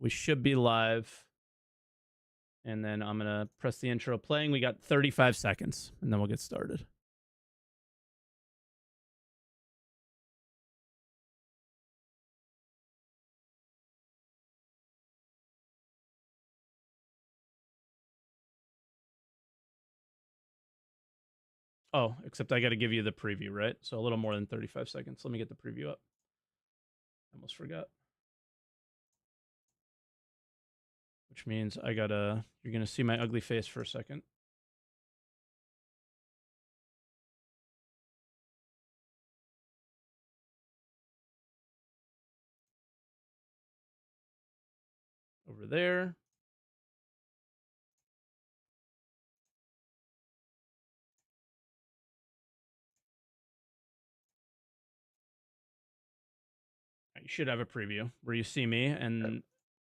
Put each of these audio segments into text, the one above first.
We should be live. And then I'm going to press the intro playing. We got 35 seconds, and then we'll get started. Oh, except I got to give you the preview, right? So a little more than 35 seconds. Let me get the preview up. I almost forgot. Which means you're going to see my ugly face for a second. Over there. You should have a preview where you see me, and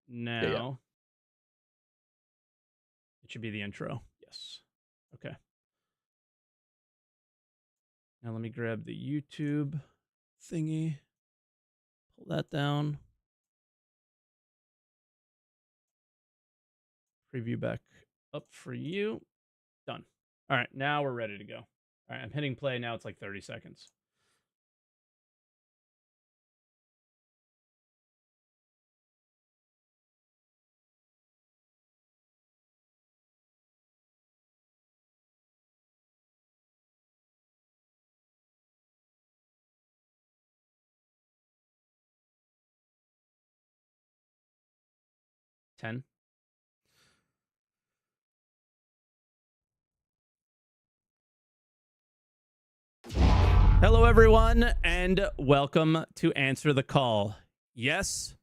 now it should be the intro. Yes. Okay. Now let me grab the YouTube thingy. Pull that down. Preview back up for you. Done. All right, now we're ready to go. All right, I'm hitting play now. It's like 30 seconds. Ten. Hello, everyone, and welcome to Answer the Call. Yes,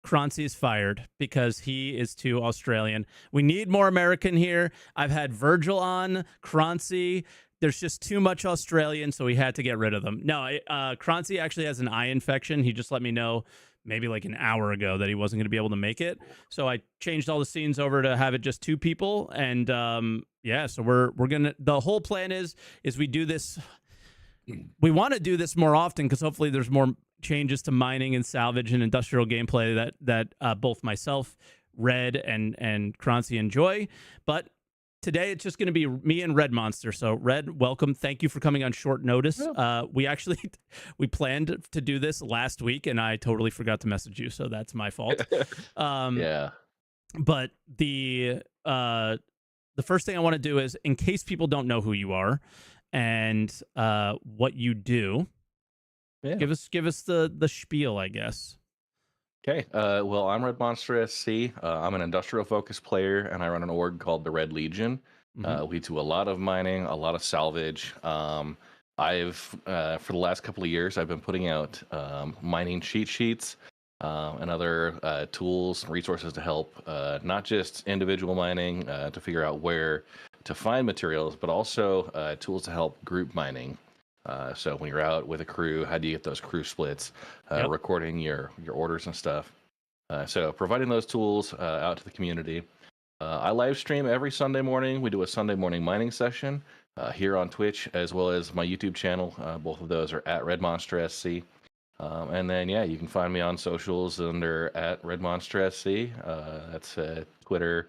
Croncy is fired because he is too Australian. We need more American here. I've had Virgil on, Croncy. There's just too much Australian, so we had to get rid of them. No, Croncy actually has an eye infection. He just let me know maybe like an hour ago that he wasn't going to be able to make it. So I changed all the scenes over to have it just two people. And yeah, so we're going to, the whole plan is we do this. We want to do this more often because hopefully there's more changes to mining and salvage and industrial gameplay that both myself, Red, and Croncy enjoy. But today it's just going to be me and Redmonster. So Red, welcome. Thank you for coming on short notice. We planned to do this last week, and I totally forgot to message you, so that's my fault. Yeah. But the first thing I want to do is, in case people don't know who you are and what you do, give us the spiel, I guess. Okay. Well, I'm Redmonster SC. I'm an industrial focused player, and I run an org called the Red Legion. We do a lot of mining, a lot of salvage. I've for the last couple of years, I've been putting out mining cheat sheets and other tools and resources to help not just individual mining to figure out where to find materials, but also tools to help group mining. So when you're out with a crew, how do you get those crew splits, recording your orders and stuff. So providing those tools out to the community. I live stream every Sunday morning. We do a Sunday morning mining session here on Twitch, as well as my YouTube channel. Both of those are at Redmonster SC. And then, yeah, you can find me on socials under at Redmonster SC. That's Twitter,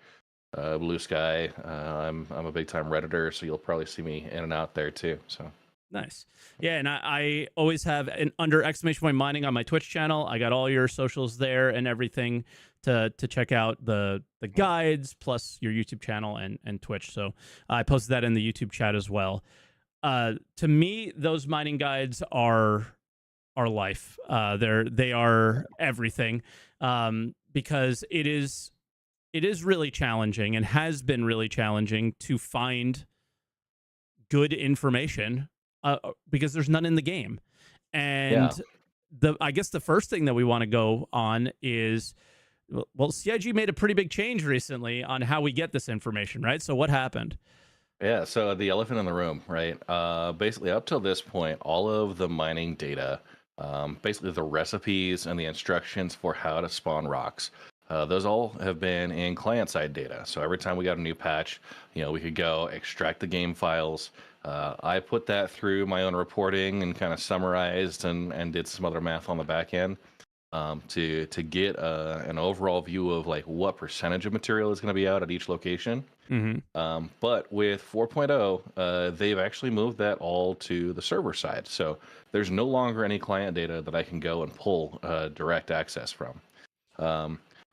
Blue Sky. I'm a big time Redditor, so you'll probably see me in and out there too. So nice. Yeah, and I always have an under exclamation mining on my Twitch channel. I got all your socials there and everything to check out the guides plus your YouTube channel and Twitch. So I posted that in the YouTube chat as well. To me, those mining guides are life. They are everything, because it is really challenging and has been really challenging to find good information because there's none in the game. And I guess the first thing that we want to go on is, well, CIG made a pretty big change recently on how we get this information, right? So what happened? Yeah, so the elephant in the room, right? Basically, up till this point, all of the mining data, basically the recipes and the instructions for how to spawn rocks, those all have been in client-side data. So every time we got a new patch, we could go extract the game files. I put that through my own reporting and kind of summarized and did some other math on the back end. to get an overall view of like what percentage of material is going to be out at each location. But with 4.0, they've actually moved that all to the server side. So there's no longer any client data that I can go and pull direct access from.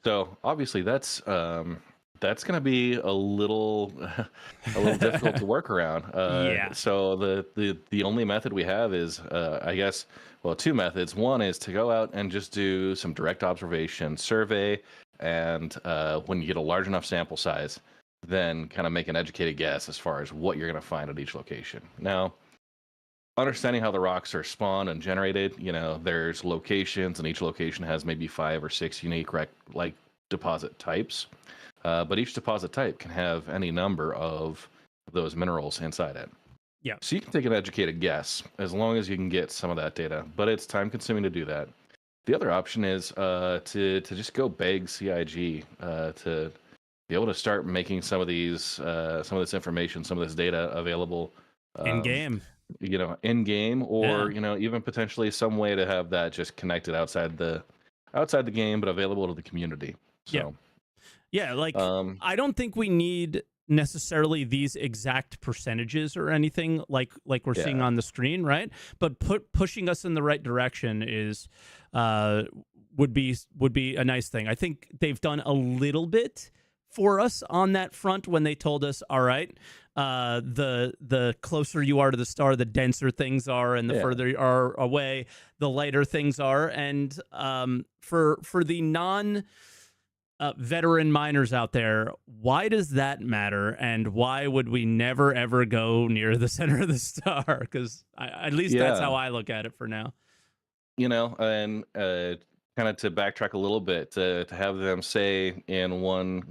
So obviously that's going to be a little a little difficult to work around. Yeah. So the only method we have is I guess, well, two methods. One is to go out and just do some direct observation survey, and when you get a large enough sample size, then kind of make an educated guess as far as what you're going to find at each location. Now, understanding how the rocks are spawned and generated, there's locations, and each location has maybe 5 or 6 unique like deposit types. But each deposit type can have any number of those minerals inside it. Yeah. So you can take an educated guess as long as you can get some of that data, but it's time consuming to do that. The other option is to just go beg CIG to be able to start making some of this information, some of this data available In game. In game, or even potentially some way to have that just connected outside the game, but available to the community. So yeah, like I don't think we need necessarily these exact percentages or anything like we're seeing on the screen, right? But pushing us in the right direction is would be a nice thing. I think they've done a little bit for us on that front when they told us, all right, the closer you are to the star, the denser things are, and the further you are away, the lighter things are. And for the non veteran miners out there, why does that matter? And why would we never, ever go near the center of the star? Because at least that's how I look at it for now. And kind of to backtrack a little bit, to have them say in one,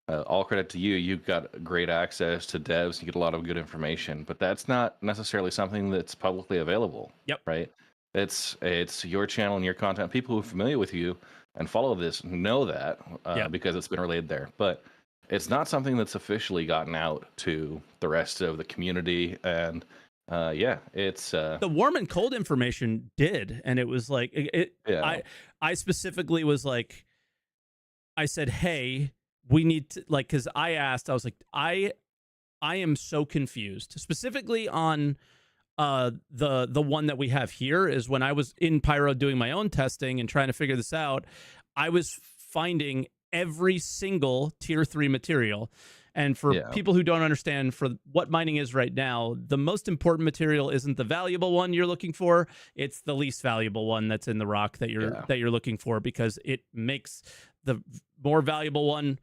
all credit to you, you've got great access to devs, you get a lot of good information, but that's not necessarily something that's publicly available. Yep. Right? It's your channel and your content. People who are familiar with you and follow this know that because it's been relayed there. But it's not something that's officially gotten out to the rest of the community. And it's the warm and cold information did, and it was like I specifically was like, I said, hey, we need to, like, because I was like, I am so confused, specifically on the one that we have here. Is when I was in Pyro doing my own testing and trying to figure this out, I was finding every single tier 3 material. And for people who don't understand, for what mining is right now, the most important material isn't the valuable one you're looking for. It's the least valuable one that's in the rock that you're looking for, because it makes the more valuable one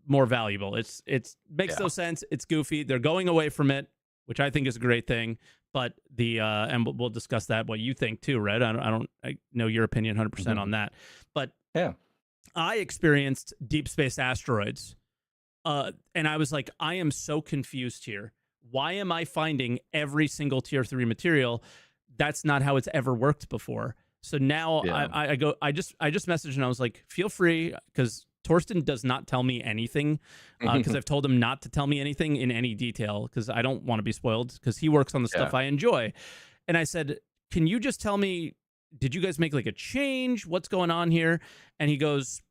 more valuable. It makes no sense. It's goofy. They're going away from it, which I think is a great thing. But and we'll discuss that, what you think too, Red. I know your opinion 100% on that. But I experienced deep space asteroids. And I was like, I am so confused here. Why am I finding every single tier 3 material? That's not how it's ever worked before. So now I just messaged and I was like, feel free, because Torsten does not tell me anything, because I've told him not to tell me anything in any detail, because I don't want to be spoiled, because he works on the stuff I enjoy. And I said, can you just tell me, did you guys make like a change? What's going on here? And he goes,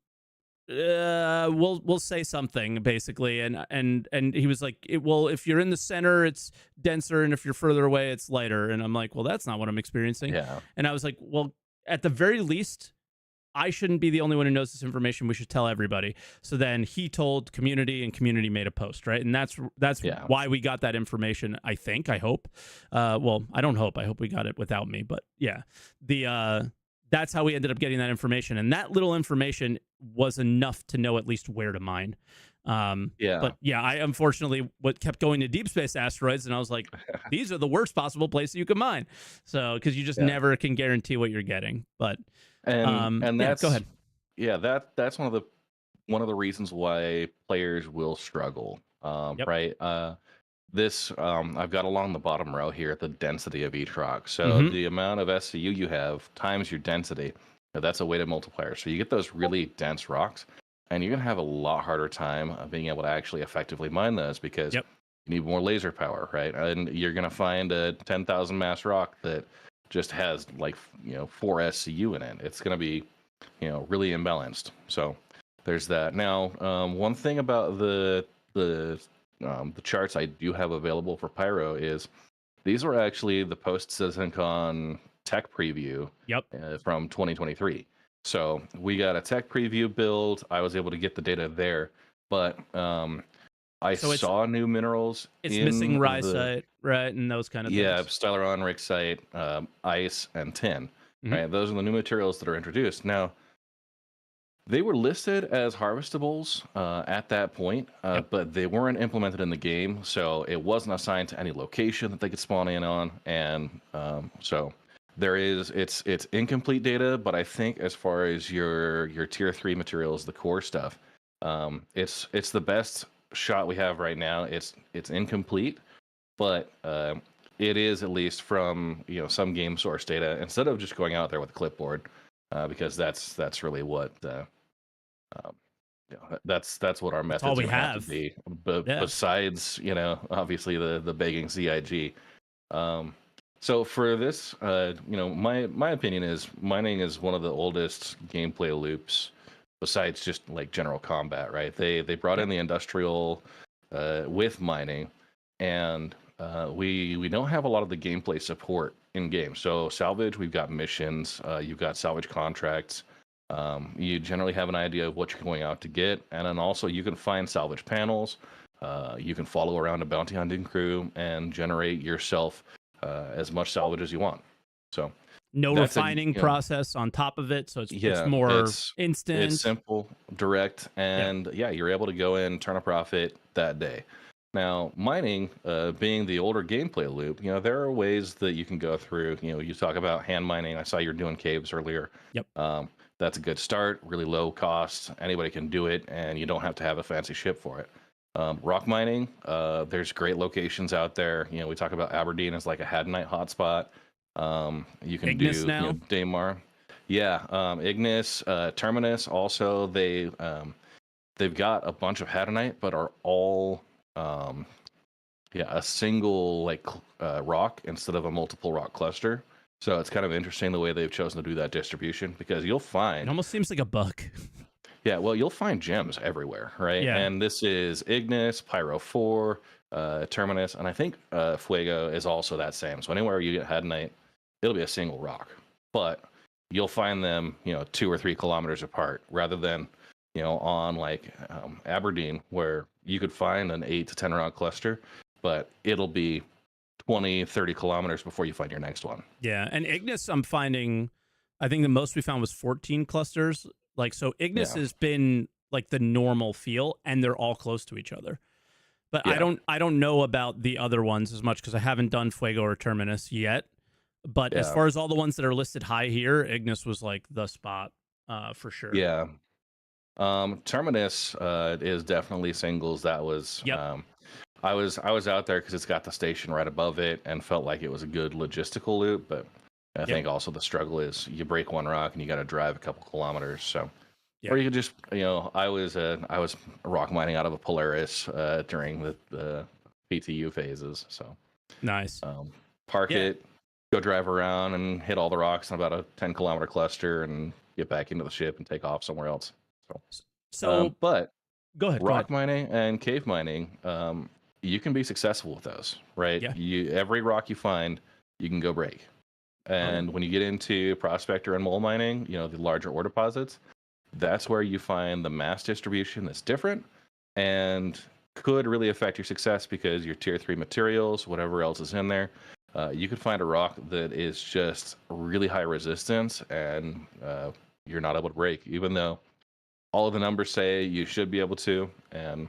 we'll say something, basically. And he was like, well, if you're in the center, it's denser, and if you're further away, it's lighter. And I'm like, well, that's not what I'm experiencing. And I was like, well, at the very least, I shouldn't be the only one who knows this information. We should tell everybody. So then he told community, and community made a post, right? And that's why we got that information, I think. I hope. Well, I don't hope. I hope we got it without me. But yeah, that's how we ended up getting that information. And that little information was enough to know at least where to mine. But yeah, I unfortunately kept going to deep space asteroids, and I was like, these are the worst possible places you can mine. So, because you just never can guarantee what you're getting. But and that's go ahead. Yeah, that's one of the reasons why players will struggle. Right. This I've got along the bottom row here the density of each rock. So the amount of SCU you have times your density, that's a weighted multiplier. So you get those really dense rocks, and you're gonna have a lot harder time being able to actually effectively mine those, because you need more laser power, right? And you're gonna find a 10,000 mass rock that just has like 4 SCU in it. It's going to be really imbalanced. So there's that. Now, one thing about the charts I do have available for Pyro is these are actually the post CitizenCon tech preview Yep. from 2023. So we got a tech preview build. I was able to get the data there, but I So saw new minerals it's in missing the rhyosite, right, and those kind of yeah, things. Stellaron, Rixite, ice, and tin. Mhm. Right, those are the new materials that are introduced. Now, they were listed as harvestables at that point, Yep. but they weren't implemented in the game, so it wasn't assigned to any location that they could spawn in on, and so it's incomplete data. But I think as far as your tier 3 materials, the core stuff, it's the best shot we have right now. It's incomplete, but it is at least from some game source data instead of just going out there with a clipboard, because that's really what that's what our That's all method's we going to have to have. be. But Yeah. besides, obviously the begging CIG. Um, so for this, my opinion is mining is one of the oldest gameplay loops, besides just like general combat. Right? They brought in the industrial with mining, and we don't have a lot of the gameplay support in game. So salvage, we've got missions, you've got salvage contracts. You generally have an idea of what you're going out to get, and then also you can find salvage panels. You can follow around a bounty hunting crew and generate yourself as much salvage as you want. So No that's a refining process on top of it, so it's yeah, more it's instant. simple, direct, Yep. and yeah, you're able to go in, turn a profit that day. Now, mining, being the older gameplay loop, there are ways that you can go through. You talk about hand mining. I saw you were doing caves earlier. Yep. That's a good start, really low cost. Anybody can do it, and you don't have to have a fancy ship for it. Rock mining, there's great locations out there. We talk about Aberdeen as like a Hadanite hotspot. You can Ignis do, now. Daymar. Yeah, Ignis, Terminus. Also, they've got a bunch of Hadanite, but are all a single rock instead of a multiple rock cluster. So it's kind of interesting the way they've chosen to do that distribution, because you'll It find almost seems like a bug. yeah, well, you'll find gems everywhere, right? Yeah. And this is Ignis, Pyro 4, Terminus, and I think Fuego is also that same. So anywhere you get Hadanite, it'll be a single rock. But you'll find them, 2 or 3 kilometers apart, rather than, on like Aberdeen, where you could find an 8 to 10 rock cluster, but it'll be 20, 30 kilometers before you find your next one. Yeah, and Ignis, I'm finding, I think the most we found was 14 clusters. Like, so Ignis Yeah. has been like the normal feel, and they're all close to each other. But Yeah. I don't know about the other ones as much because I haven't done Fuego or Terminus yet. But as Yeah. far as all the ones that are listed high here, Ignis was like the spot for sure. Yeah. Terminus is definitely singles. That was Yep. I was out there because it's got the station right above it, and felt like it was a good logistical loop. But I think also the struggle is you break one rock and you got to drive a couple kilometers. So, or you could just I was rock mining out of a Polaris during the PTU phases. So Nice. park it, go drive around and hit all the rocks in about a 10-kilometer cluster, and get back into the ship and take off somewhere else. So But go ahead. rock mining and cave mining, you can be successful with those, right? Yeah. Every rock you find, you can go break. And when you get into prospector and mole mining, the larger ore deposits, that's where you find the mass distribution that's different and could really affect your success, because your tier 3 materials, whatever else is in there, you could find a rock that is just really high resistance, and you're not able to break, even though all of the numbers say you should be able to. And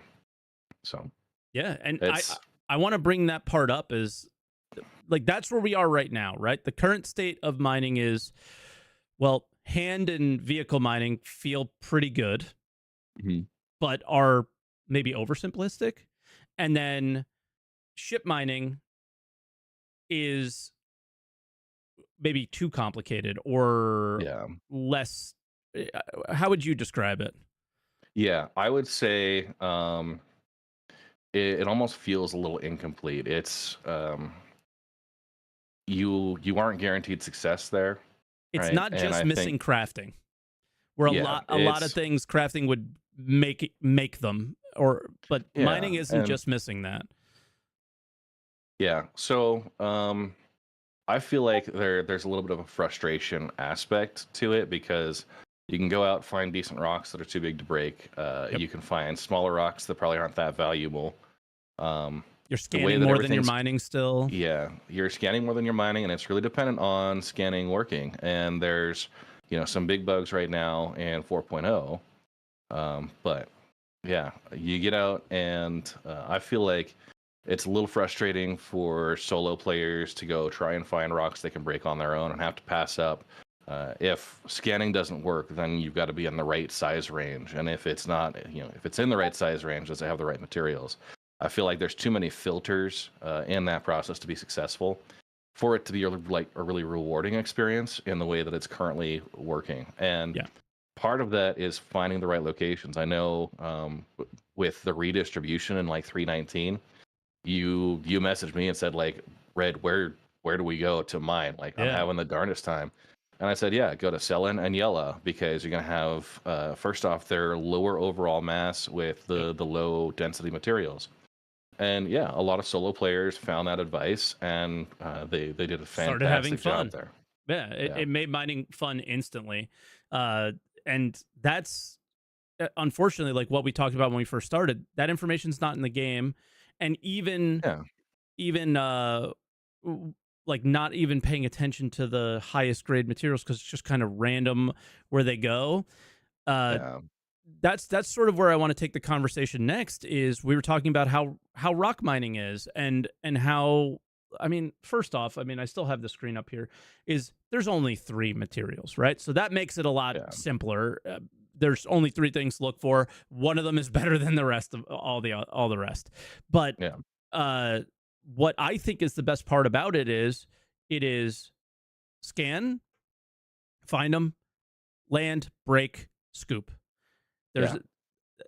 so Yeah, and it's I want to bring that part up is like that's where we are right now, right? The current state of mining is, well, hand and vehicle mining feel pretty good, but are maybe oversimplistic. And then ship mining is maybe too complicated or yeah. less. How would you describe it? Yeah, I would say it almost feels a little incomplete. It's you aren't guaranteed success there, It's right? not And just I think missing crafting, where yeah, a lot of things crafting would make them, but yeah, mining isn't and just missing that. yeah. So I feel like there's a little bit of a frustration aspect to it because you can go out find decent rocks that are too big to break. Yep. You can find smaller rocks that probably aren't that valuable. Um, You're the way scanning that more than you're everything's mining still. yeah, you're scanning more than you're mining, and it's really dependent on scanning working. And there's some big bugs right now in 4.0. But yeah, you get out, and I feel like it's a little frustrating for solo players to go try and find rocks they can break on their own and have to pass up. If scanning doesn't work, then you've got to be in the right size range, and if it's not, if it's in the right size range, does it have the right materials? I feel like there's too many filters in that process to be successful for it to be like a really rewarding experience in the way that it's currently working. And Yeah. part of that is finding the right locations. I know with the redistribution in like 319, you messaged me and said like, Red, where do we go to mine? Like I'm Yeah. having the darndest time. And I said, yeah, go to Selen and Yella because you're gonna have first off their lower overall mass with Yep. the low density materials. And yeah, a lot of solo players found that advice, and they did a Started having fantastic job fun. there. Yeah, Yeah, it made mining fun instantly. And that's unfortunately like what we talked about when we first started. That information's not in the game, and yeah, even like not even paying attention to the highest grade materials because it's just kind of random where they go. Uh, yeah, that's sort of where I want to take the conversation next. Is we were talking about how rock mining is, and how, I mean, first off, I mean, I still have the screen up here. Is there's only three materials, right? So that makes it a lot yeah, simpler. There's only three things to look for. One of them is better than the rest of all the rest. But yeah, uh, what I think is the best part about it is scan, find them, land, break, scoop. There's yeah,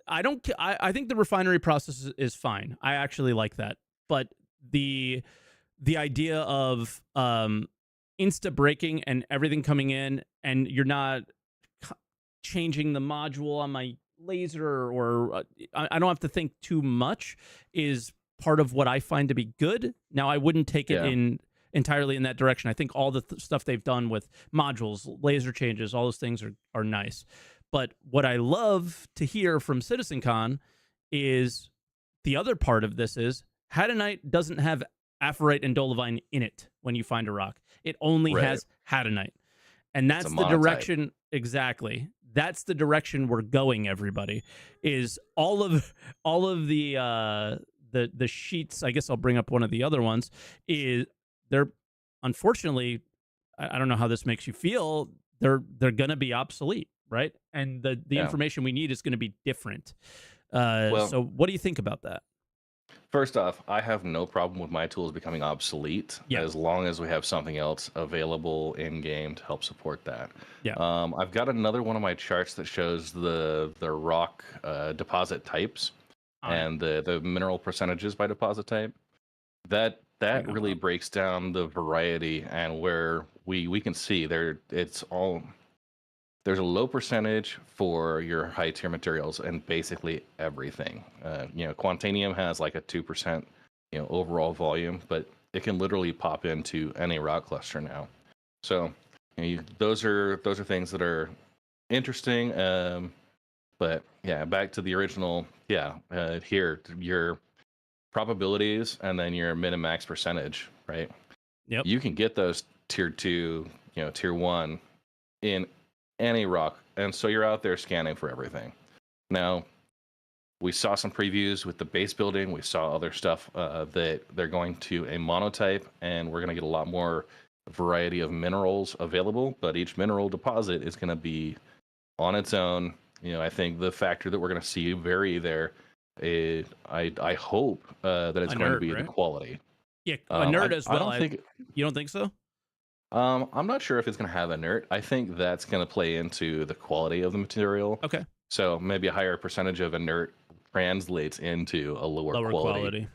I think the refinery process is fine. I actually like that. But the the idea of insta breaking and everything coming in, and you're not changing the module on my laser, or I don't have to think too much, is part of what I find to be good. Now, I wouldn't take it yeah. in entirely in that direction. I think all the stuff they've done with modules, laser changes, all those things are nice. But what I love to hear from CitizenCon is the other part of this is Hadanite doesn't have Aphorite and Dolivine in it when you find a rock. It only Right. has Hadanite. And It's a that's the monotype. direction, exactly. That's the direction we're going, everybody. Is all of the sheets, I guess I'll bring up one of the other ones, is they're unfortunately, I don't know how this makes you feel, they're gonna be obsolete, right? And the Yeah. information we need is gonna be different. Well, So what do you think about that? first off, I have no problem with my tools becoming obsolete Yeah. as long as we have something else available in game to help support that. Yeah. I've got another one of my charts that shows the rock deposit types On it. and the mineral percentages by deposit type. That Bring them really up. breaks down the variety and where we can see there it's all there's a low percentage for your high tier materials and basically everything. Quantanium has like a 2%, overall volume, but it can literally pop into any rock cluster now. So those are things that are interesting. But yeah, back to the original. Yeah, here your probabilities and then your min and max percentage, right? Yep. You can get those tier two, tier one in any rock. And so you're out there scanning for everything. Now, we saw some previews with the base building. We saw other stuff that they're going to a monotype, and we're going to get a lot more variety of minerals available. But each mineral deposit is going to be on its own. I think the factor that we're going to see vary there. I hope that it's A going to nerd, be the right? quality. Yeah, a nerd as I well. don't think You don't think so? I'm not sure if it's going to have inert. I think that's going to play into the quality of the material. Okay. So maybe a higher percentage of inert translates into a lower Lower quality.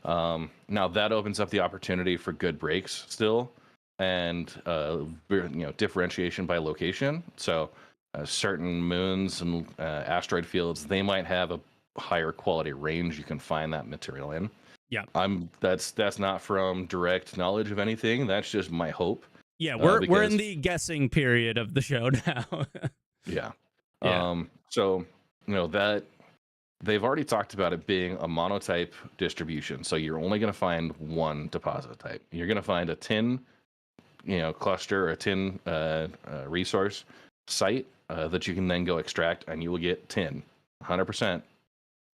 quality. Now that opens up the opportunity for good breaks still. and differentiation by location. So certain moons and asteroid fields, they might have a higher quality range you can find that material in. Yeah. That's not from direct knowledge of anything. That's just my hope. Yeah, we're in Because the guessing period of the show now. yeah. Yeah. So that they've already talked about it being a monotype distribution. So you're only going to find one deposit type. You're going to find a tin, cluster, or a tin resource site that you can then go extract, and you will get tin, 100%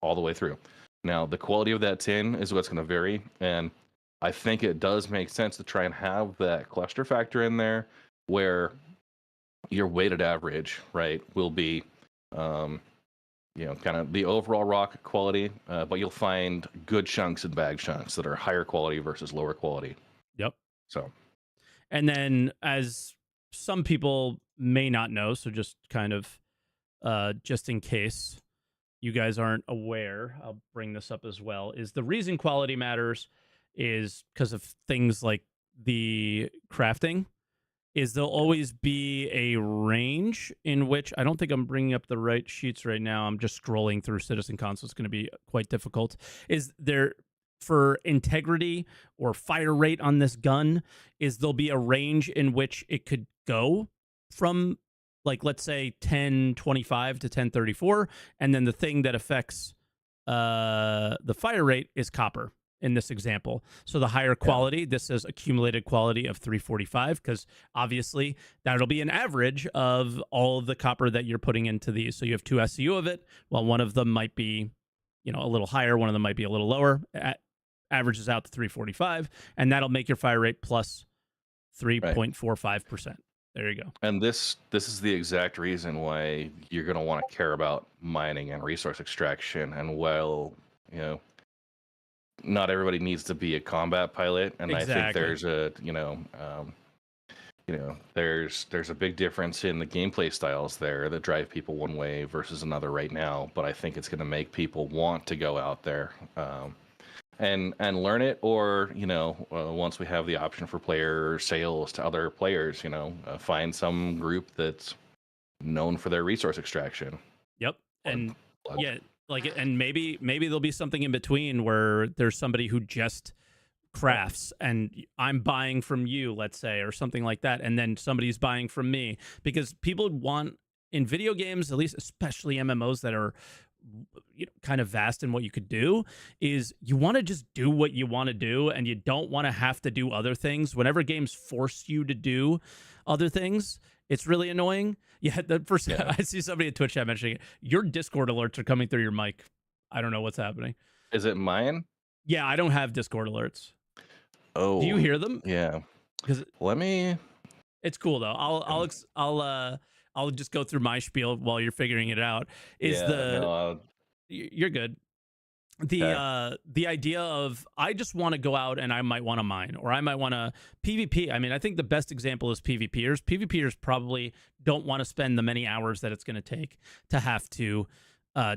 all the way through. Now, the quality of that tin is what's going to vary, and I think it does make sense to try and have that cluster factor in there, where your weighted average, right, will be, kind of the overall rock quality, but you'll find good chunks and bag chunks that are higher quality versus lower quality. Yep. So, And then, as some people may not know, so just kind of just in case you guys aren't aware, I'll bring this up as well, is the reason quality matters is because of things like the crafting, is there'll always be a range in which, I don't think I'm bringing up the right sheets right now. I'm just scrolling through Citizen Console. It's going to be quite difficult. Is there, for integrity or fire rate on this gun, is there'll be a range in which it could go from, like, let's say 1025 to 1034, and then the thing that affects the fire rate is copper in this example. So the higher quality, this says accumulated quality of 345, because obviously that'll be an average of all of the copper that you're putting into these. So you have 2 SCU of it. Well, one of them might be, a little higher, one of them might be a little lower. Averages out to 345, and that'll make your fire rate plus 3.45%. There you go. And this is the exact reason why you're going to want to care about mining and resource extraction. And not everybody needs to be a combat pilot, and Exactly. I think there's a there's a big difference in the gameplay styles there that drive people one way versus another right now. But I think it's going to make people want to go out there and learn it, or once we have the option for player sales to other players, find some group that's known for their resource extraction. Yep. And and maybe there'll be something in between where there's somebody who just crafts and I'm buying from you, let's say, or something like that, and then somebody's buying from me, because people want, in video games, at least, especially MMOs that are kind of vast in what you could do, is you want to just do what you want to do, and you don't want to have to do other things. Whenever games force you to do other things, it's really annoying. I see somebody at Twitch chat mentioning it. Your Discord alerts are coming through your mic. I don't know what's happening. Is it mine? Yeah, I don't have Discord alerts. Oh, do you hear them? Yeah. Because it's cool though. I'll just go through my spiel while you're figuring it out. You're good. The idea of, I just want to go out and I might want to mine, or I might want to PvP. I mean, I think the best example is PvPers. PvPers probably don't want to spend the many hours that it's going to take to have to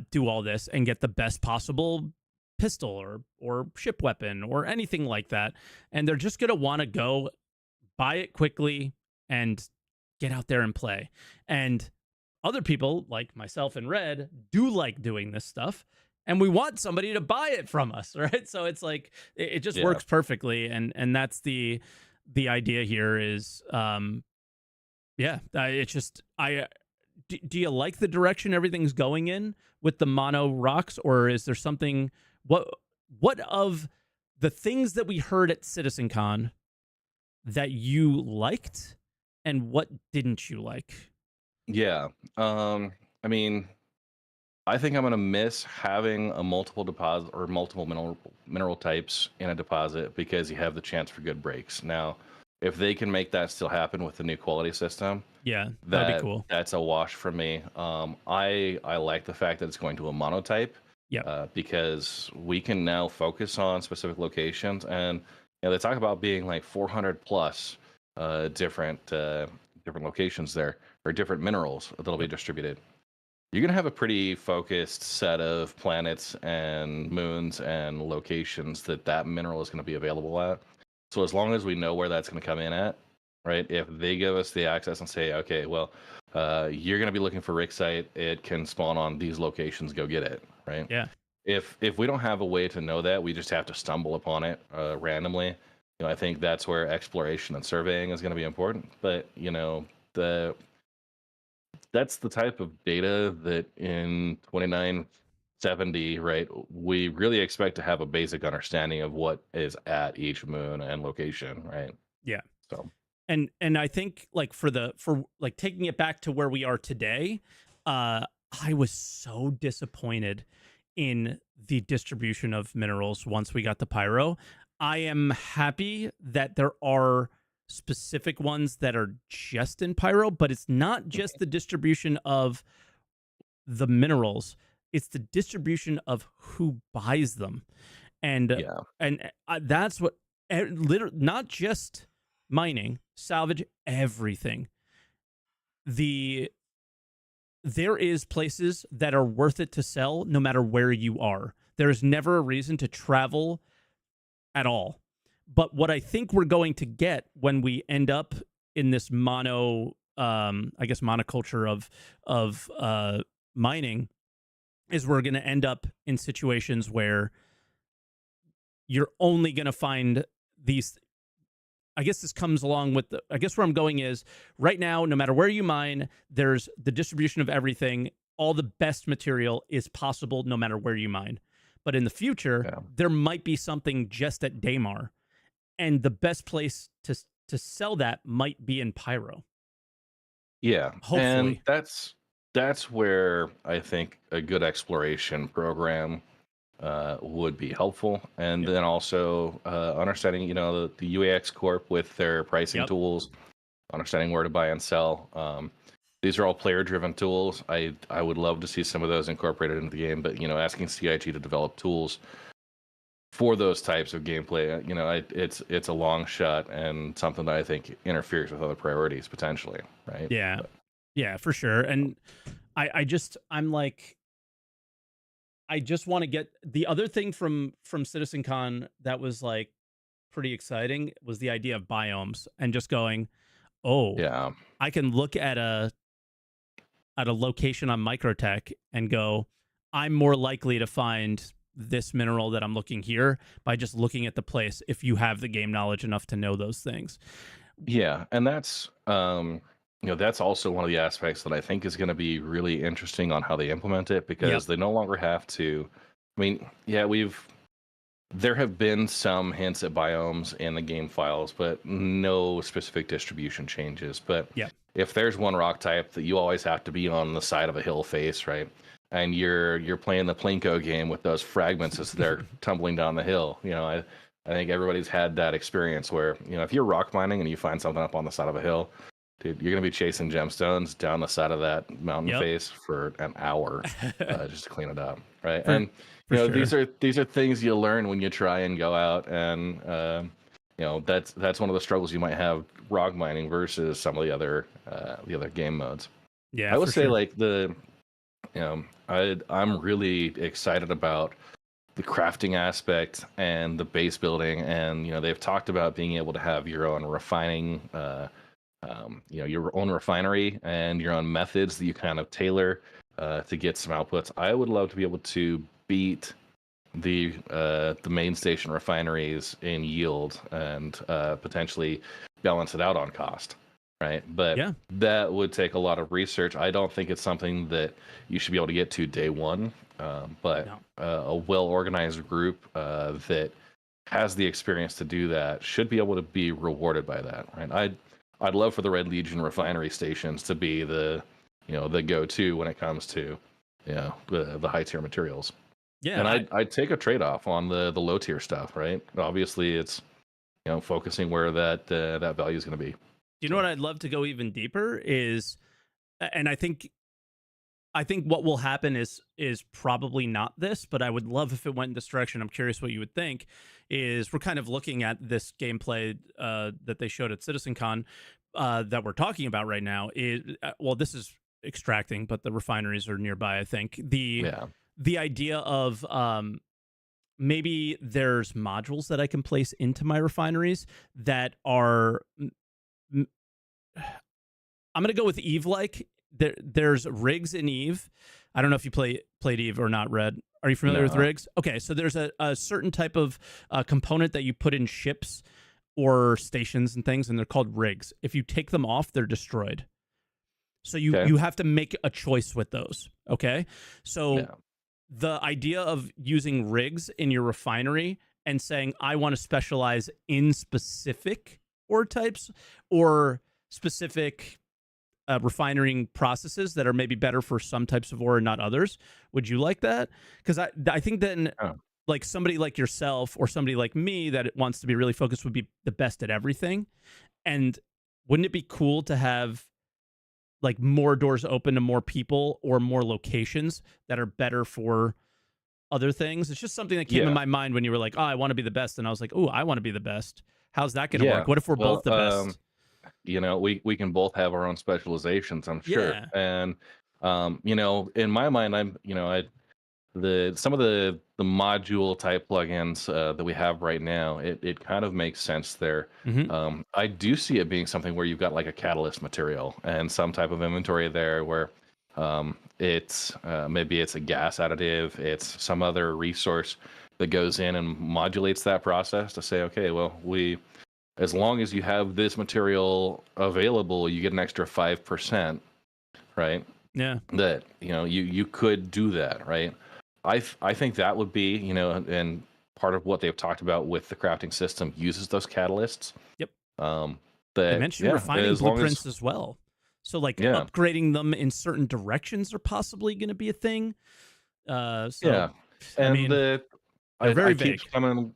do all this and get the best possible pistol or ship weapon or anything like that. And they're just going to want to go buy it quickly and get out there and play. And other people like myself and Red do like doing this stuff, and we want somebody to buy it from us, right? So it's like, it just works perfectly. And that's the idea here is, it's just, do you like the direction everything's going in with the mono rocks, or is there something, what of the things that we heard at CitizenCon that you liked, and what didn't you like? Yeah. I mean, I think I'm going to miss having a multiple deposit or multiple mineral types in a deposit, because you have the chance for good breaks. Now, if they can make that still happen with the new quality system, that'd be cool. That's a wash for me. I like the fact that it's going to a monotype, because we can now focus on specific locations. And they talk about being like 400 plus different locations there, or different minerals that'll be distributed. You're going to have a pretty focused set of planets and moons and locations that mineral is going to be available at. So as long as we know where that's going to come in at, right? If they give us the access and say, okay, well, you're going to be looking for rig site, it can spawn on these locations, go get it, right? Yeah. If we don't have a way to know that, we just have to stumble upon it randomly. I think that's where exploration and surveying is going to be important. But the that's the type of data that in 2970, right, we really expect to have a basic understanding of what is at each moon and location, right? Yeah. So And I think like for like taking it back to where we are today, I was so disappointed in the distribution of minerals once we got the pyro. I am happy that there are specific ones that are just in pyro, but it's not just the distribution of the minerals, it's the distribution of who buys them. And yeah, that's what literally, not just mining, salvage, everything. There is places that are worth it to sell no matter where you are. There's never a reason to travel at all. But what I think we're going to get when we end up in this monoculture of mining is we're going to end up in situations where you're only going to find these. I guess this comes along with I guess where I'm going is right now, no matter where you mine, there's the distribution of everything. All the best material is possible no matter where you mine. But in the future, yeah, there might be something just at Daymar. And the best place to sell that might be in Pyro. yeah, and Hopefully. that's where I think a good exploration program would be helpful, and Yep. then also understanding, the UAX Corp with their pricing Yep. tools, understanding where to buy and sell. These are all player-driven tools. I would love to see some of those incorporated into the game, but asking CIG to develop tools for those types of gameplay, it's a long shot and something that I think interferes with other priorities potentially, right? Yeah. But, Yeah, for sure. And I'm like, I just want to get the other thing from CitizenCon that was like pretty exciting was the idea of biomes and just going, oh, yeah, I can look at a location on Microtech and go, I'm more likely to find this mineral that I'm looking here by just looking at the place if you have the game knowledge enough to know those things. yeah, and that's also one of the aspects that I think is going to be really interesting on how they implement it, Yep. because they no longer have to. I mean, yeah, there have been some hints at biomes in the game files, but no specific distribution changes. But Yep. if there's one rock type that you always have to be on the side of a hill face, right? And you're playing the Plinko game with those fragments as they're tumbling down the hill. I think everybody's had that experience where, if you're rock mining and you find something up on the side of a hill, dude, you're gonna be chasing gemstones down the side of that mountain Yep. face for an hour just to clean it up, right? for And for sure. these are things you learn when you try and go out, and that's one of the struggles you might have rock mining versus some of the other game modes. Yeah, I would for say sure. like I'm really excited about the crafting aspect and the base building, and they've talked about being able to have your own refining, your own refinery and your own methods that you kind of tailor to get some outputs. I would love to be able to beat the main station refineries in yield and potentially balance it out on cost, right? But Yeah. that would take a lot of research. I don't think it's something that you should be able to get to day one, but No. a well-organized group that has the experience to do that should be able to be rewarded by that, right? I'd love for the Red Legion refinery stations to be the the go-to when it comes to the high tier materials. Yeah. And I'd take a trade off on the low tier stuff, right? Obviously, it's focusing where that value is going to be. Do you know So what I'd love to go even deeper is, and I think what will happen is probably not this, but I would love if it went in this direction. I'm curious what you would think. Is we're kind of looking at this gameplay that they showed at CitizenCon that we're talking about right now. Well, this is extracting, but the refineries are nearby. I think yeah, the idea of maybe there's modules that I can place into my refineries that are m- I'm gonna go with Eve. Like there's rigs in Eve. I don't know if you played Eve or not. Red. Are you familiar with No. rigs? Okay, so there's a certain type of component that you put in ships or stations and things, and they're called rigs. If you take them off, they're destroyed. So Okay. you have to make a choice with those. Okay, so Yeah. the idea of using rigs in your refinery and saying I want to specialize in specific ore types or specific refining processes that are maybe better for some types of ore and not others. Would you like that? Because I think then Oh. like somebody like yourself or somebody like me that wants to be really focused would be the best at everything. And wouldn't it be cool to have like more doors open to more people or more locations that are better for other things? It's just something that came in Yeah. my mind when you were like, "Oh, I want to be the best," and I was like, "Oh, I want to be the best." How's that going to Yeah. work? What if we're Well, both the best? we can both have our own specializations, I'm sure. Yeah. And in my mind, the some of the module type plugins that we have right now, it kind of makes sense there. Hmm. I do see it being something where you've got like a catalyst material and some type of inventory there where it's maybe it's a gas additive, it's some other resource that goes in and modulates that process to say, okay, well, as long as you have this material available, you get an extra 5%, right? Yeah. That you could do that, right? I think that would be, and part of what they've talked about with the crafting system uses those catalysts. Yep. Um, They that mentioned yeah, refining as long as blueprints as well. So like yeah, upgrading them in certain directions are possibly going to be a thing. So yeah, I and mean, the they're I very keep vague. coming.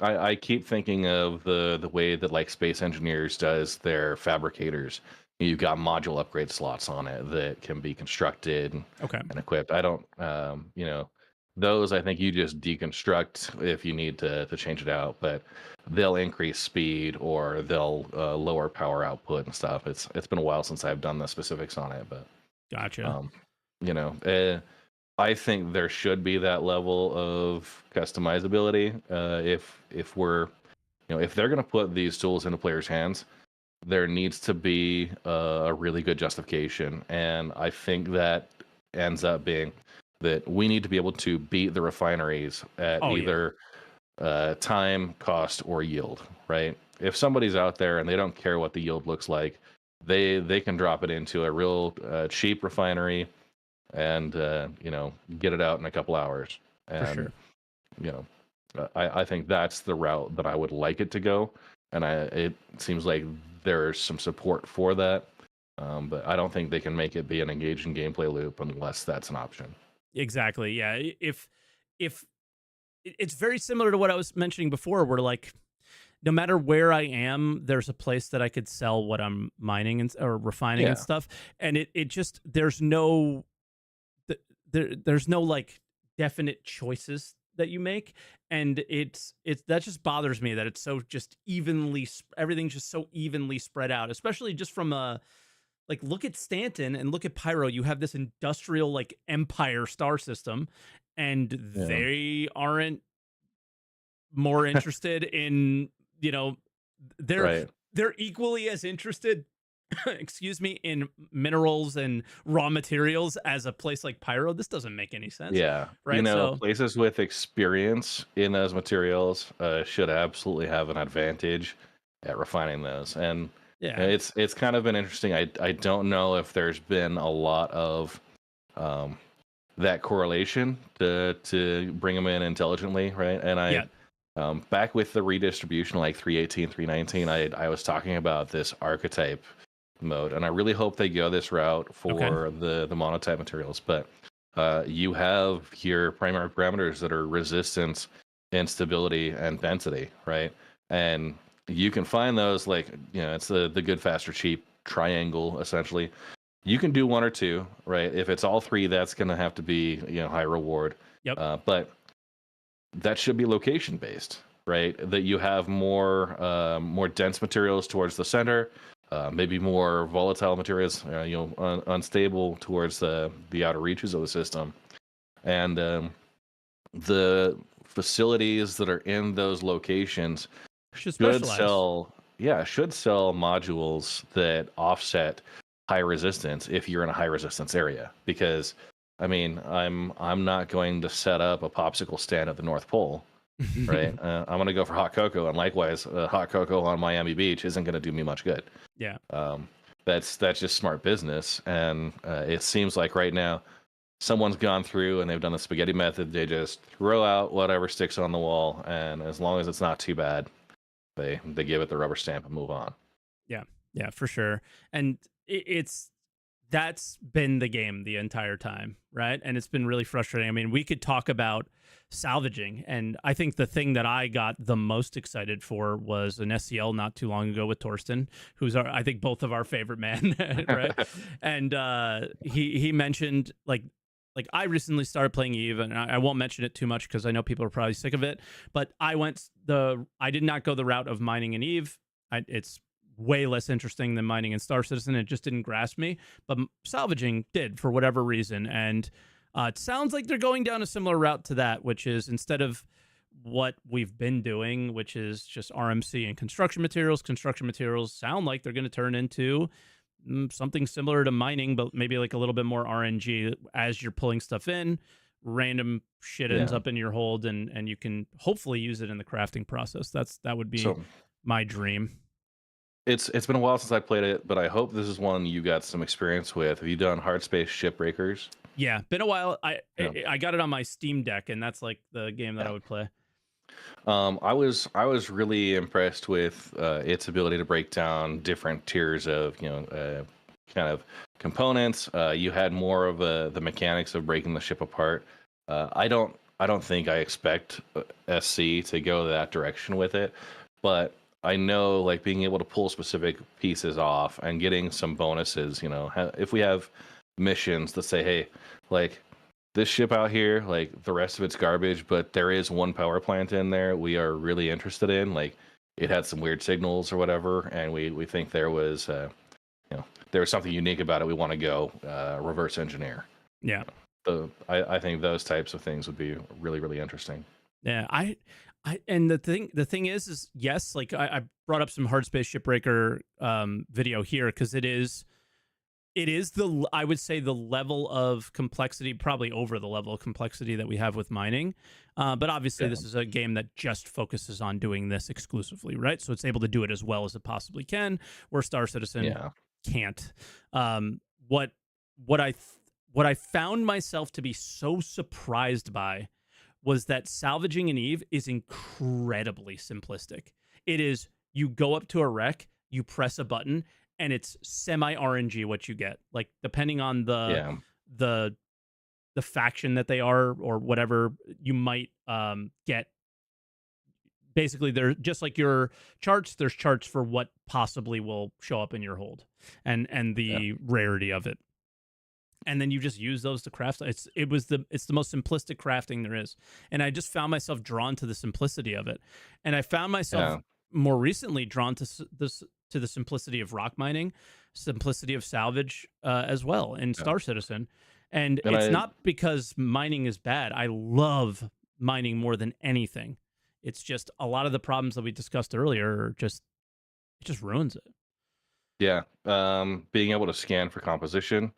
I keep thinking of the way that like Space Engineers does their fabricators. You've got module upgrade slots on it that can be constructed Okay. and equipped. I don't, those I think you just deconstruct if you need to change it out, but they'll increase speed or they'll lower power output and stuff. It's been a while since I've done the specifics on it, but Gotcha. um, you know, uh, I think there should be that level of customizability. If we're, if they're going to put these tools into players' hands, there needs to be a really good justification, and I think that ends up being that we need to be able to beat the refineries at Oh yeah. either time, cost, or yield. Right? If somebody's out there and they don't care what the yield looks like, they can drop it into a real cheap refinery and get it out in a couple hours. For And sure. you know, I think that's the route that I would like it to go, and it seems like there's some support for that. But I don't think they can make it be an engaging gameplay loop unless that's an option. Exactly. Yeah. If it's very similar to what I was mentioning before, where like no matter where I am, there's a place that I could sell what I'm mining and or refining and Yeah, stuff. And it just there's no like definite choices that you make, and it's that just bothers me that it's so just everything's just so evenly spread out, especially just from a like look at Stanton and look at Pyro. You have this industrial like empire star system, and yeah, they aren't more interested in they're right. they're equally as interested excuse me in minerals and raw materials as a place like Pyro. This doesn't make any sense, Yeah, right? So places with experience in those materials should absolutely have an advantage at refining those. And yeah. it's kind of been interesting. I don't know if there's been a lot of um, that correlation to bring them in intelligently, right? And Yeah. back with the redistribution like 318, 319, I was talking about this archetype mode, and I really hope they go this route Okay. for the monotype materials. But you have your primary parameters that are resistance, instability, and density, right? And you can find those like it's the good, faster, cheap triangle essentially. You can do one or two, right? If it's all three, that's going to have to be high reward. Yep. But that should be location based, right? That you have more dense materials towards the center, maybe more volatile materials, unstable towards the outer reaches of the system, and the facilities that are in those locations Should should specialize. sell. should sell modules that offset high resistance if you're in a high resistance area. Because I mean, I'm not going to set up a popsicle stand at the North Pole, right? I'm going to go for hot cocoa, and likewise, hot cocoa on Miami Beach isn't going to do me much good. Yeah. That's just smart business, and it seems like right now someone's gone through and they've done the spaghetti method. They just throw out whatever sticks on the wall, and as long as it's not too bad, they give it the rubber stamp and move on. Yeah, for sure. And it's that's been the game the entire time, right? And it's been really frustrating. I mean, we could talk about salvaging, and I think the thing that I got the most excited for was an SCL not too long ago with Torsten, who's I think both of our favorite men, right? And he mentioned like I recently started playing Eve, and I won't mention it too much because I know people are probably sick of it. But I did not go the route of mining in Eve. It's way less interesting than mining in Star Citizen. It just didn't grasp me. But salvaging did for whatever reason, and it sounds like they're going down a similar route to that, which is instead of what we've been doing, which is just RMC and construction materials. Construction materials sound like they're going to turn into something similar to mining, but maybe like a little bit more RNG as you're pulling stuff in. Random shit ends up in your hold, and you can hopefully use it in the crafting process. That would be my dream. It's been a while since I played it, but I hope this is one you got some experience with. Have you done Hard Space Shipbreakers? Yeah, been a while. I got it on my Steam Deck, and that's like the game that I would play. I was really impressed with its ability to break down different tiers of kind of components. You had more of the mechanics of breaking the ship apart. I don't think I expect SC to go that direction with it, but I know like being able to pull specific pieces off and getting some bonuses. If we have missions that say, hey, like this ship out here, like the rest of it's garbage, but there is one power plant in there we are really interested in. Like it had some weird signals or whatever, and we think there was there was something unique about it. We want to go reverse engineer. Yeah. I think those types of things would be really, really interesting. Yeah, and the thing is yes, like I brought up some Hard Space Shipbreaker video here because it is I would say the level of complexity, probably over the level of complexity that we have with mining. But obviously this is a game that just focuses on doing this exclusively, right? So it's able to do it as well as it possibly can, where Star Citizen can't. What I found myself to be so surprised by was that salvaging in Eve is incredibly simplistic. It is, you go up to a wreck, you press a button, and it's semi RNG what you get. Like depending on the faction that they are or whatever, you might get. Basically, they're just like your charts. There's charts for what possibly will show up in your hold, and the rarity of it. And then you just use those to craft. It's the most simplistic crafting there is, and I just found myself drawn to the simplicity of it, and I found myself more recently drawn to the simplicity of rock mining, simplicity of salvage as well in Star Citizen, and it's not because mining is bad. I love mining more than anything. It's just a lot of the problems that we discussed earlier it just ruins it. Yeah, being able to scan for composition.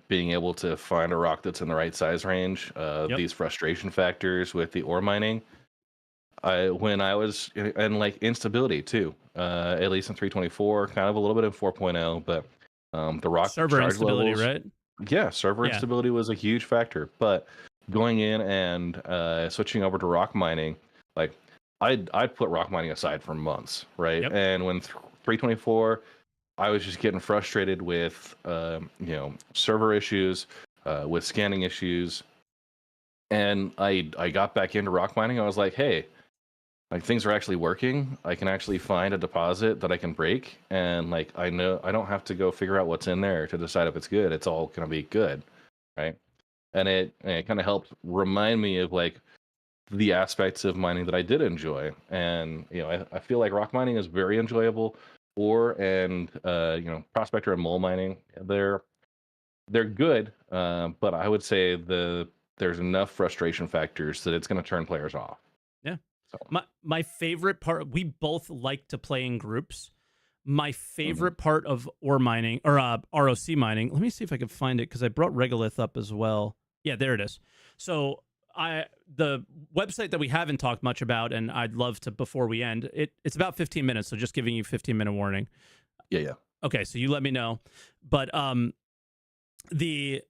Being able to find a rock that's in the right size range, these frustration factors with the ore mining. When I was, and like instability too, at least in 324, kind of a little bit in 4.0, but the rock server charge instability, levels, right? Yeah, server instability was a huge factor. But going in and switching over to rock mining, like I'd put rock mining aside for months, right? And when 324. I was just getting frustrated with, server issues, with scanning issues, and I got back into rock mining. I was like, hey, like things are actually working. I can actually find a deposit that I can break, and like I know I don't have to go figure out what's in there to decide if it's good. It's all gonna be good, right? And it kind of helped remind me of like the aspects of mining that I did enjoy, and I feel like rock mining is very enjoyable. Ore and prospector and mole mining, they're good, but I would say there's enough frustration factors that it's going to turn players off. Yeah, So My favorite part, we both like to play in groups. My mhm. favorite part of ore mining or ROC mining. Let me see if I can find it because I brought Regolith up as well. Yeah, there it is. So the website that we haven't talked much about, and I'd love to before we end. It's about 15 minutes, so just giving you 15-minute warning. Yeah. Okay, so you let me know. But the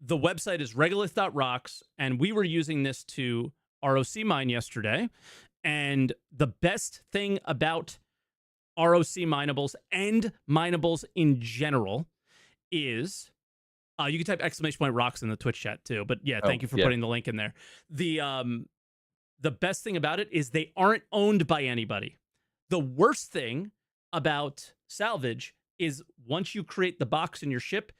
website is regolith.rocks, and we were using this to ROC mine yesterday. And the best thing about ROC minables and minables in general is you can type ! Rocks in the Twitch chat too. But yeah, Oh, thank you for yeah. putting the link in there. The best thing about it is they aren't owned by anybody. The worst thing about Salvage is once you create the box in your ship,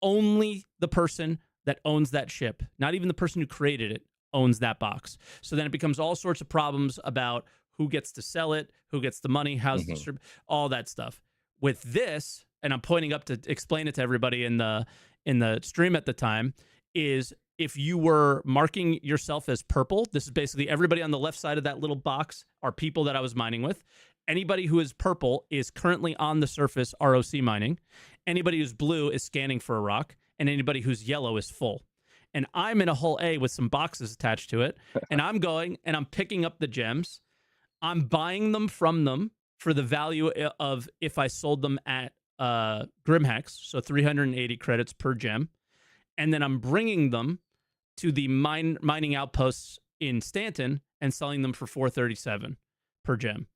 only the person that owns that ship, not even the person who created it, owns that box. So then it becomes all sorts of problems about who gets to sell it, who gets the money, how's Hmm. the all that stuff. With this, and I'm pointing up to explain it to everybody in the stream at the time, is if you were marking yourself as purple, this is basically everybody on the left side of that little box are people that I was mining with. Anybody who is purple is currently on the surface ROC mining. Anybody who's blue is scanning for a rock, and anybody who's yellow is full. And I'm in a hull A with some boxes attached to it, and I'm going and I'm picking up the gems. I'm buying them from them for the value of if I sold them at Grimhex, so 380 credits per gem. And then I'm bringing them to the mining outposts in Stanton and selling them for 437 per gem.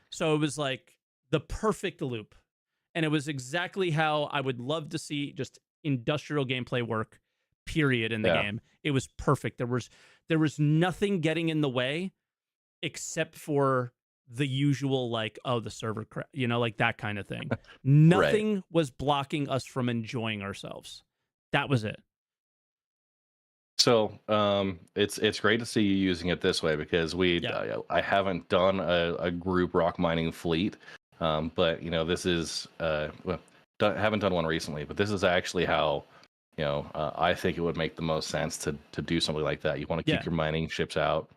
So it was like the perfect loop. And it was exactly how I would love to see just industrial gameplay work, period, in the Yeah. game. It was perfect. There was nothing getting in the way except for the usual, like, oh, the server like that kind of thing. Right. Nothing was blocking us from enjoying ourselves. That was it. So it's great to see you using it this way because I haven't done a group rock mining fleet, but this is haven't done one recently, but this is actually how I think it would make the most sense to do something like that. You want to keep your mining ships out.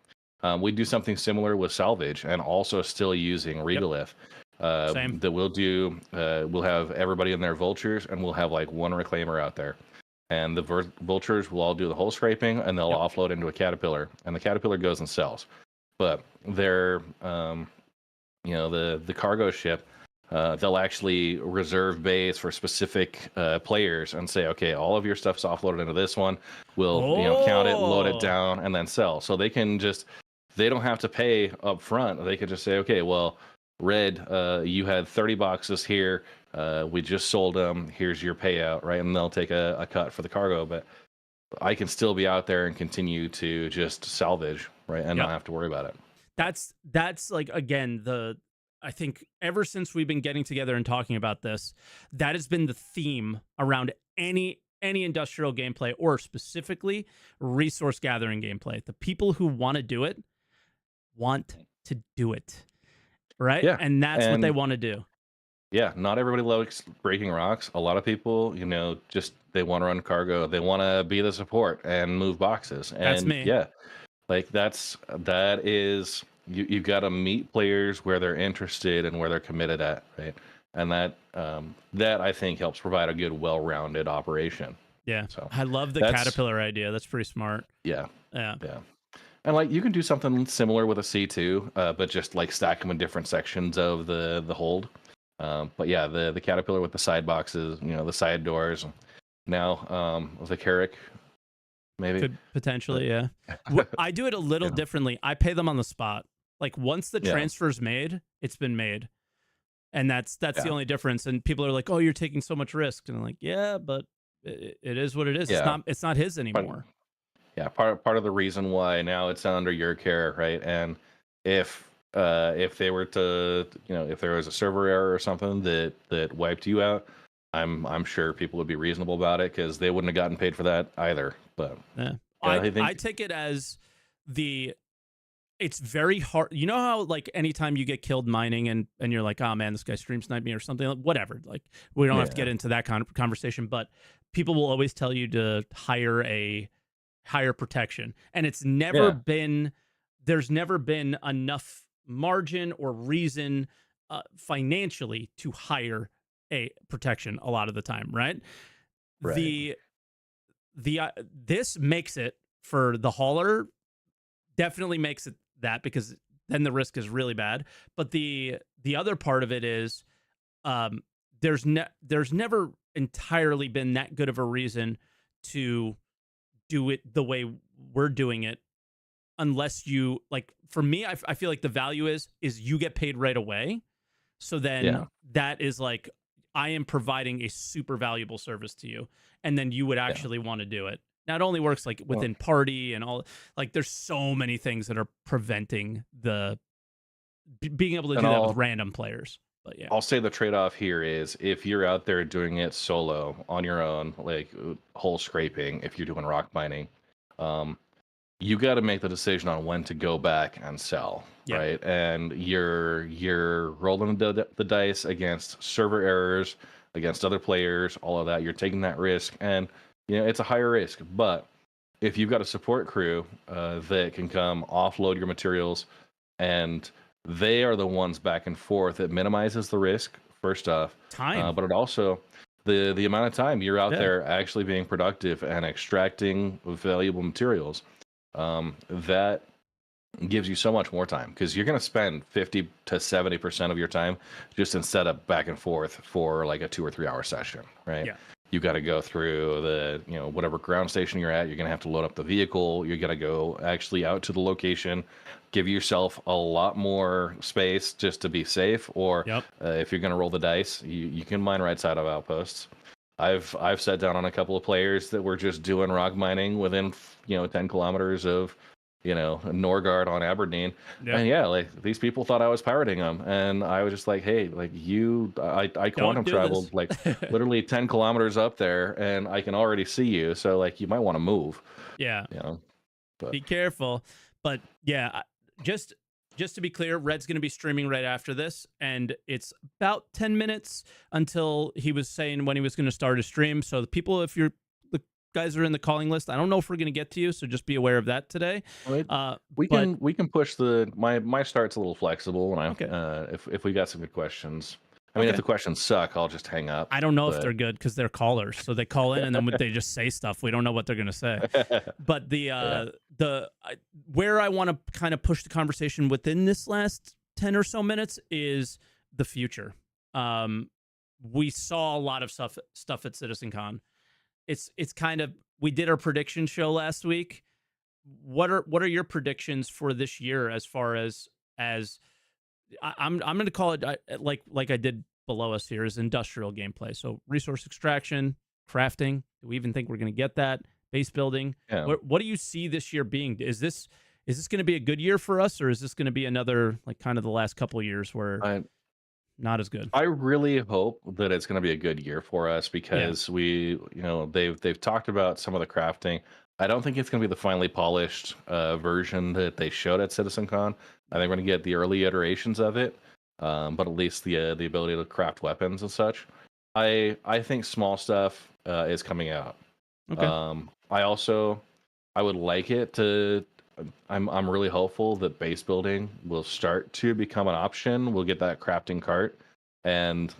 We do something similar with Salvage and also still using Regolith. Same. That we'll have everybody in their vultures and we'll have like one reclaimer out there. And the vultures will all do the hull scraping and they'll offload into a caterpillar, and the caterpillar goes and sells. But they're the cargo ship, they'll actually reserve bays for specific players and say, okay, all of your stuff's offloaded into this one. We'll count it, load it down, and then sell. So they don't have to pay up front. They could just say, okay, well, Red, you had 30 boxes here. We just sold them. Here's your payout, right? And they'll take a cut for the cargo, but I can still be out there and continue to just salvage, right? And not have to worry about it. That's like, again, I think ever since we've been getting together and talking about this, that has been the theme around any industrial gameplay, or specifically resource gathering gameplay. The people who want to do it want to do it, right? Yeah, and that's what they want to do. Yeah, not everybody likes breaking rocks. A lot of people, just they want to run cargo. They want to be the support and move boxes. And that's me. Yeah, like that is you've got to meet players where they're interested and where they're committed at, right? And that I think helps provide a good, well-rounded operation. Yeah. So I love the caterpillar idea. That's pretty smart. Yeah. Yeah. And like you can do something similar with a C2, but just like stack them in different sections of the hold. But yeah, the caterpillar with the side boxes, the side doors. Now with a Carrick, maybe could potentially, yeah. I do it a little differently. I pay them on the spot. Like once the transfer's made, it's been made, and that's the only difference. And people are like, "Oh, you're taking so much risk," and I'm like, "Yeah, but it is what it is. Yeah. It's not his anymore." Part of the reason why now it's under your care, right? And if they were to, if there was a server error or something that wiped you out, I'm sure people would be reasonable about it because they wouldn't have gotten paid for that either. But I take it as it's very hard. You know how like anytime you get killed mining and you're like, oh man, this guy stream sniped me or something, whatever. Like we don't have to get into that kind of conversation, but people will always tell you to hire protection, and it's never been there's never been enough margin or reason financially to hire a protection a lot of the time, right? Right. The this makes it for the hauler, definitely makes it that, because then the risk is really bad. But the other part of it is, um, there's never entirely been that good of a reason to do it the way we're doing it, unless you like. For me, I feel like the value is you get paid right away. So then Yeah. that is like, I am providing a super valuable service to you, and then you would Yeah. actually want to do it. Now it only works like Well, within party and all. Like there's so many things that are preventing the being able to and do that with I'll random players. But yeah, I'll say the trade-off here is if you're out there doing it solo on your own, like hole scraping, if you're doing rock mining, um, you got to make the decision on when to go back and sell, yeah, right? And you're rolling the dice against server errors, against other players, all of that. You're taking that risk, and it's a higher risk. But if you've got a support crew that can come offload your materials, and they are the ones back and forth, it minimizes the risk first off, time. but it also the amount of time you're out Yeah, there actually being productive and extracting valuable materials, that gives you so much more time because you're going to spend 50 to 70% of your time just in setup back and forth for like a 2 or 3 hour session, right? yeah. You got to go through the, whatever ground station you're at. You're going to have to load up the vehicle. You're going to go actually out to the location, give yourself a lot more space just to be safe. Or Yep. if you're going to roll the dice, you can mine right side of outposts. I've sat down on a couple of players that were just doing rock mining within 10 kilometers of Norgard on Aberdeen. Yep. And yeah, like these people thought I was pirating them, and I was just like, hey, like I Don't quantum do this. traveled like literally 10 kilometers up there, and I can already see you, so like you might want to move, Yeah. but Be careful. But yeah, just to be clear, Red's going to be streaming right after this, and it's about 10 minutes until he was saying when he was going to start his stream. So the people, if you're the guys are in the calling list, I don't know if we're going to get to you, so just be aware of that today. Wait, we But can push my start's a little flexible, and okay, if we got some good questions. I mean, if okay. the questions suck, I'll just hang up. I don't know if But they're good because they're callers, so they call in and then they just say stuff. We don't know what they're going to say. But yeah, where I want to kind of push the conversation within this last 10 or so minutes is the future. We saw a lot of stuff at CitizenCon. It's kind of, we did our prediction show last week. What are your predictions for this year as far as I'm going to call it like I did below us here is industrial gameplay. So resource extraction, crafting. Do we even think we're going to get that? Base building. yeah. What do you see this year being? Is this going to be a good year for us, or is this going to be another like kind of the last couple of years where not as good? I really hope that it's going to be a good year for us Yeah. because they've talked about some of the crafting. I don't think it's going to be the finely polished version that they showed at CitizenCon. I think we're going to get the early iterations of it, but at least the ability to craft weapons and such. I think small stuff is coming out. Okay. I would like it to. I'm really hopeful that base building will start to become an option. We'll get that crafting cart and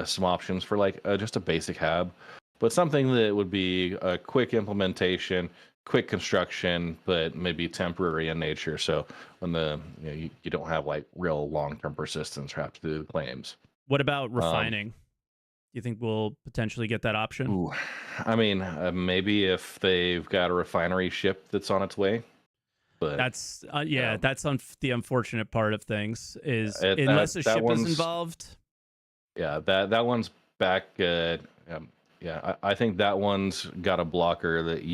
some options for like just a basic hab, but something that would be a quick implementation, quick construction, but maybe temporary in nature. So when you don't have like real long-term persistence or have to do the claims. What about refining? Do you think we'll potentially get that option? Ooh, I mean, maybe if they've got a refinery ship that's on its way. But That's that's the unfortunate part of things is unless a that ship is one's involved. yeah, that one's back. Yeah, I think that one's got a blocker that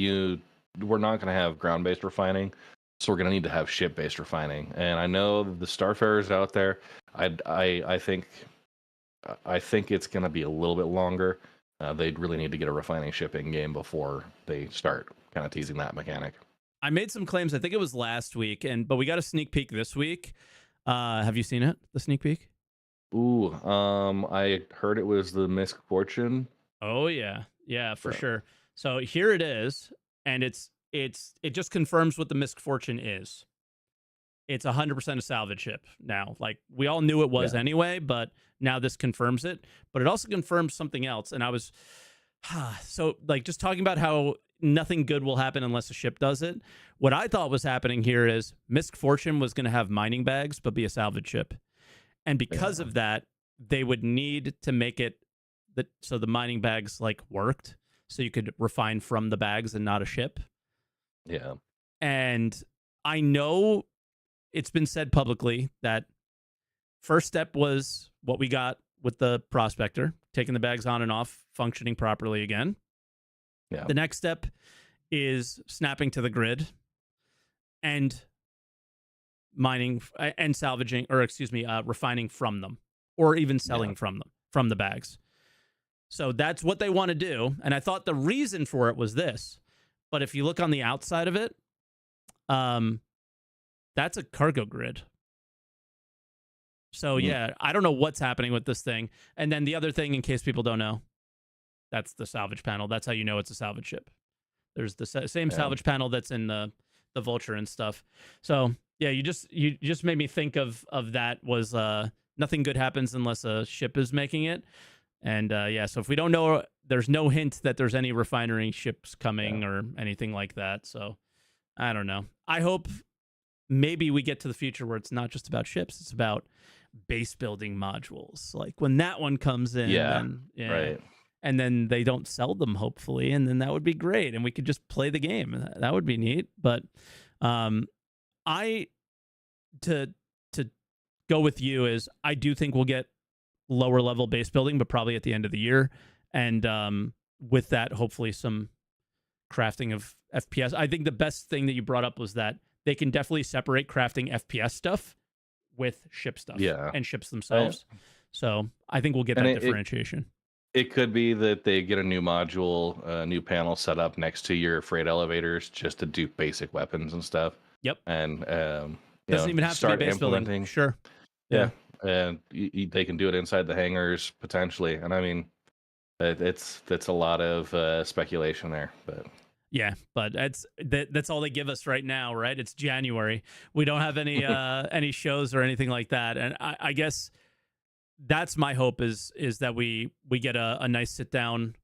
we're not going to have ground-based refining, so we're going to need to have ship-based refining. And I know the Starfarers out there. I think it's going to be a little bit longer. They'd really need to get a refining shipping game before they start kind of teasing that mechanic. I made some claims. I think it was last week, but we got a sneak peek this week. Have you seen it? The sneak peek? Ooh, I heard it was the misfortune. Oh yeah, for So, sure. So here it is, and it just confirms what the misfortune is. it's 100% a salvage ship now. Like, we all knew it was Yeah. anyway, but now this confirms it. But it also confirms something else. And I was so, like, just talking about how nothing good will happen unless a ship does it. What I thought was happening here is Misk Fortune was going to have mining bags, but be a salvage ship. And because Yeah. of that, they would need to make it that so the mining bags like worked, so you could refine from the bags and not a ship. Yeah. And I know it's been said publicly that first step was what we got with the Prospector, taking the bags on and off, functioning properly again. Yeah. The next step is snapping to the grid and mining and salvaging, or excuse me, refining from them, or even selling from them, from the bags. So that's what they want to do. And I thought the reason for it was this. But if you look on the outside of it, that's a cargo grid. So yeah, I don't know what's happening with this thing. And then the other thing, in case people don't know, that's the salvage panel. That's how you know it's a salvage ship. There's the same salvage panel that's in the Vulture and stuff. So yeah, you just made me think of that. Was nothing good happens unless a ship is making it. And yeah, so if we don't know, there's no hint that there's any refinery ships coming or anything like that. So I don't know. I hope maybe we get to the future where it's not just about ships, it's about base building modules. Like when that one comes in, then, right. And then they don't sell them, hopefully, and then that would be great, and we could just play the game. That would be neat. But I to go with you is I do think we'll get lower level base building, but probably at the end of the year, and with that, hopefully some crafting of FPS. I think the best thing that you brought up was that they can definitely separate crafting FPS stuff with ship stuff and ships themselves. So I think we'll get that differentiation. It could be that they get a new module, a new panel set up next to your freight elevators just to do basic weapons and stuff. Yep. And doesn't even have to be base building. Sure. Yeah. And they can do it inside the hangars potentially. And I mean, that's a lot of speculation there, but. Yeah, but that's all they give us right now, right? It's January. We don't have any any shows or anything like that, and I guess that's my hope is that we get a nice sit down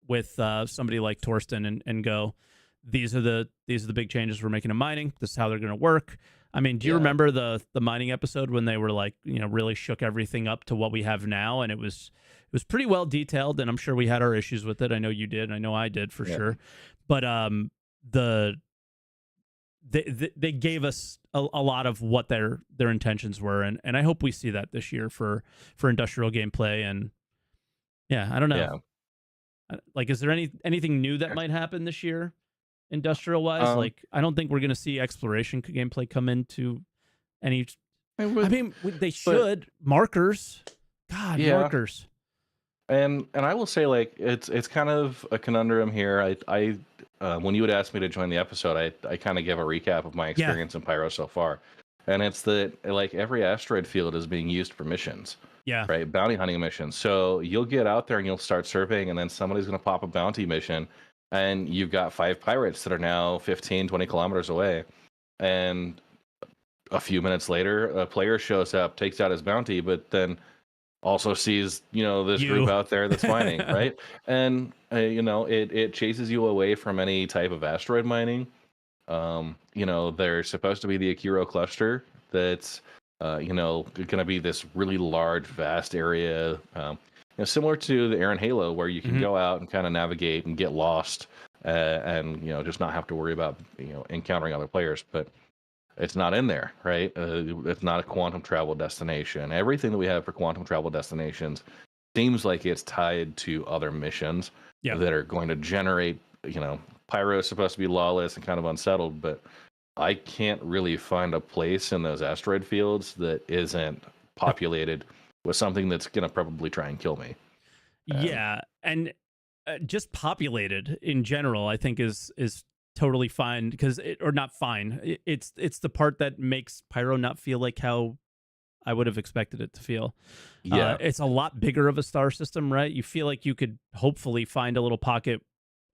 with somebody like Torsten and go, these are the big changes we're making in mining. This is how they're going to work. I mean, do you remember the mining episode when they were like, really shook everything up to what we have now, and it was pretty well detailed, and I'm sure we had our issues with it. I know you did. I know I did for sure. But they gave us a lot of what their intentions were, and I hope we see that this year for industrial gameplay. And yeah, I don't know. Like, is there anything new that might happen this year, industrial wise? Like, I don't think we're gonna see exploration gameplay come into any. I mean, they should markers. God, markers. And I will say, like, it's kind of a conundrum here. I when you would ask me to join the episode, I kind of give a recap of my experience in Pyro so far, and it's that like every asteroid field is being used for missions. Yeah. Right. Bounty hunting missions. So you'll get out there and you'll start surveying, and then somebody's going to pop a bounty mission, and you've got 5 pirates that are now 15, 20 kilometers away, and a few minutes later, a player shows up, takes out his bounty, but then also sees, this group out there that's mining, right? And, it chases you away from any type of asteroid mining. There's supposed to be the Akiro cluster that's, going to be this really large, vast area, similar to the Aaron Halo, where you can go out and kind of navigate and get lost and, just not have to worry about, encountering other players. But it's not in there, right? It's not a quantum travel destination. Everything that we have for quantum travel destinations seems like it's tied to other missions that are going to generate, Pyro is supposed to be lawless and kind of unsettled, but I can't really find a place in those asteroid fields that isn't populated with something that's going to probably try and kill me. And just populated in general, I think is totally fine, because or not fine. It's the part that makes Pyro not feel like how I would have expected it to feel. It's a lot bigger of a star system, right? You feel like you could hopefully find a little pocket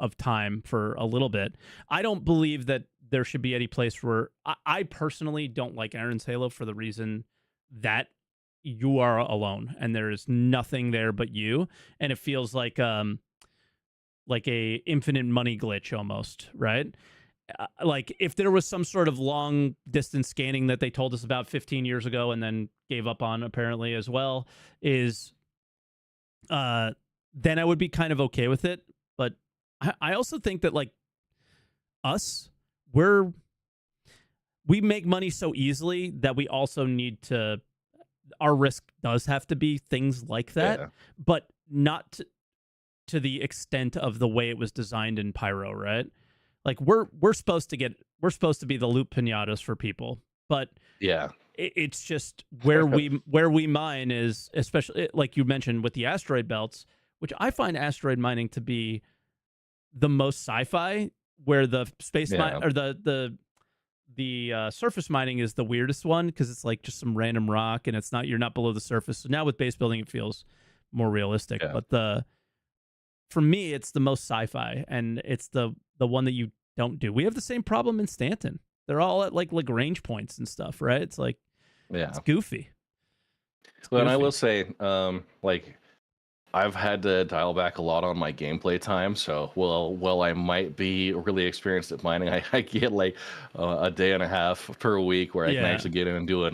of time for a little bit. I don't believe that there should be any place where I personally don't like Aaron's Halo for the reason that you are alone and there is nothing there but you, and it feels like a infinite money glitch almost, right? Like if there was some sort of long distance scanning that they told us about 15 years ago and then gave up on apparently as well, is then I would be kind of okay with it. But I also think that like us, we make money so easily that we also need to, our risk does have to be things like that, Yeah. but not to the extent of the way it was designed in Pyro, right? Like we're supposed to be the loot pinatas for people, but Yeah. it's just where we mine is, especially like you mentioned with the asteroid belts, which I find asteroid mining to be the most sci-fi, where the space Yeah. mine or the surface mining is the weirdest one because it's like just some random rock and it's not, you're not below the surface. So now with base building it feels more realistic, Yeah. but for me it's the most sci-fi and it's the one that you don't do. We have the same problem in Stanton. They're all at like Lagrange points and stuff, right? It's like Yeah. it's goofy. Well, and I will say, like I've had to dial back a lot on my gameplay time. So, well, I might be really experienced at mining. I get like a day and a half per week where I can Yeah. actually get in and do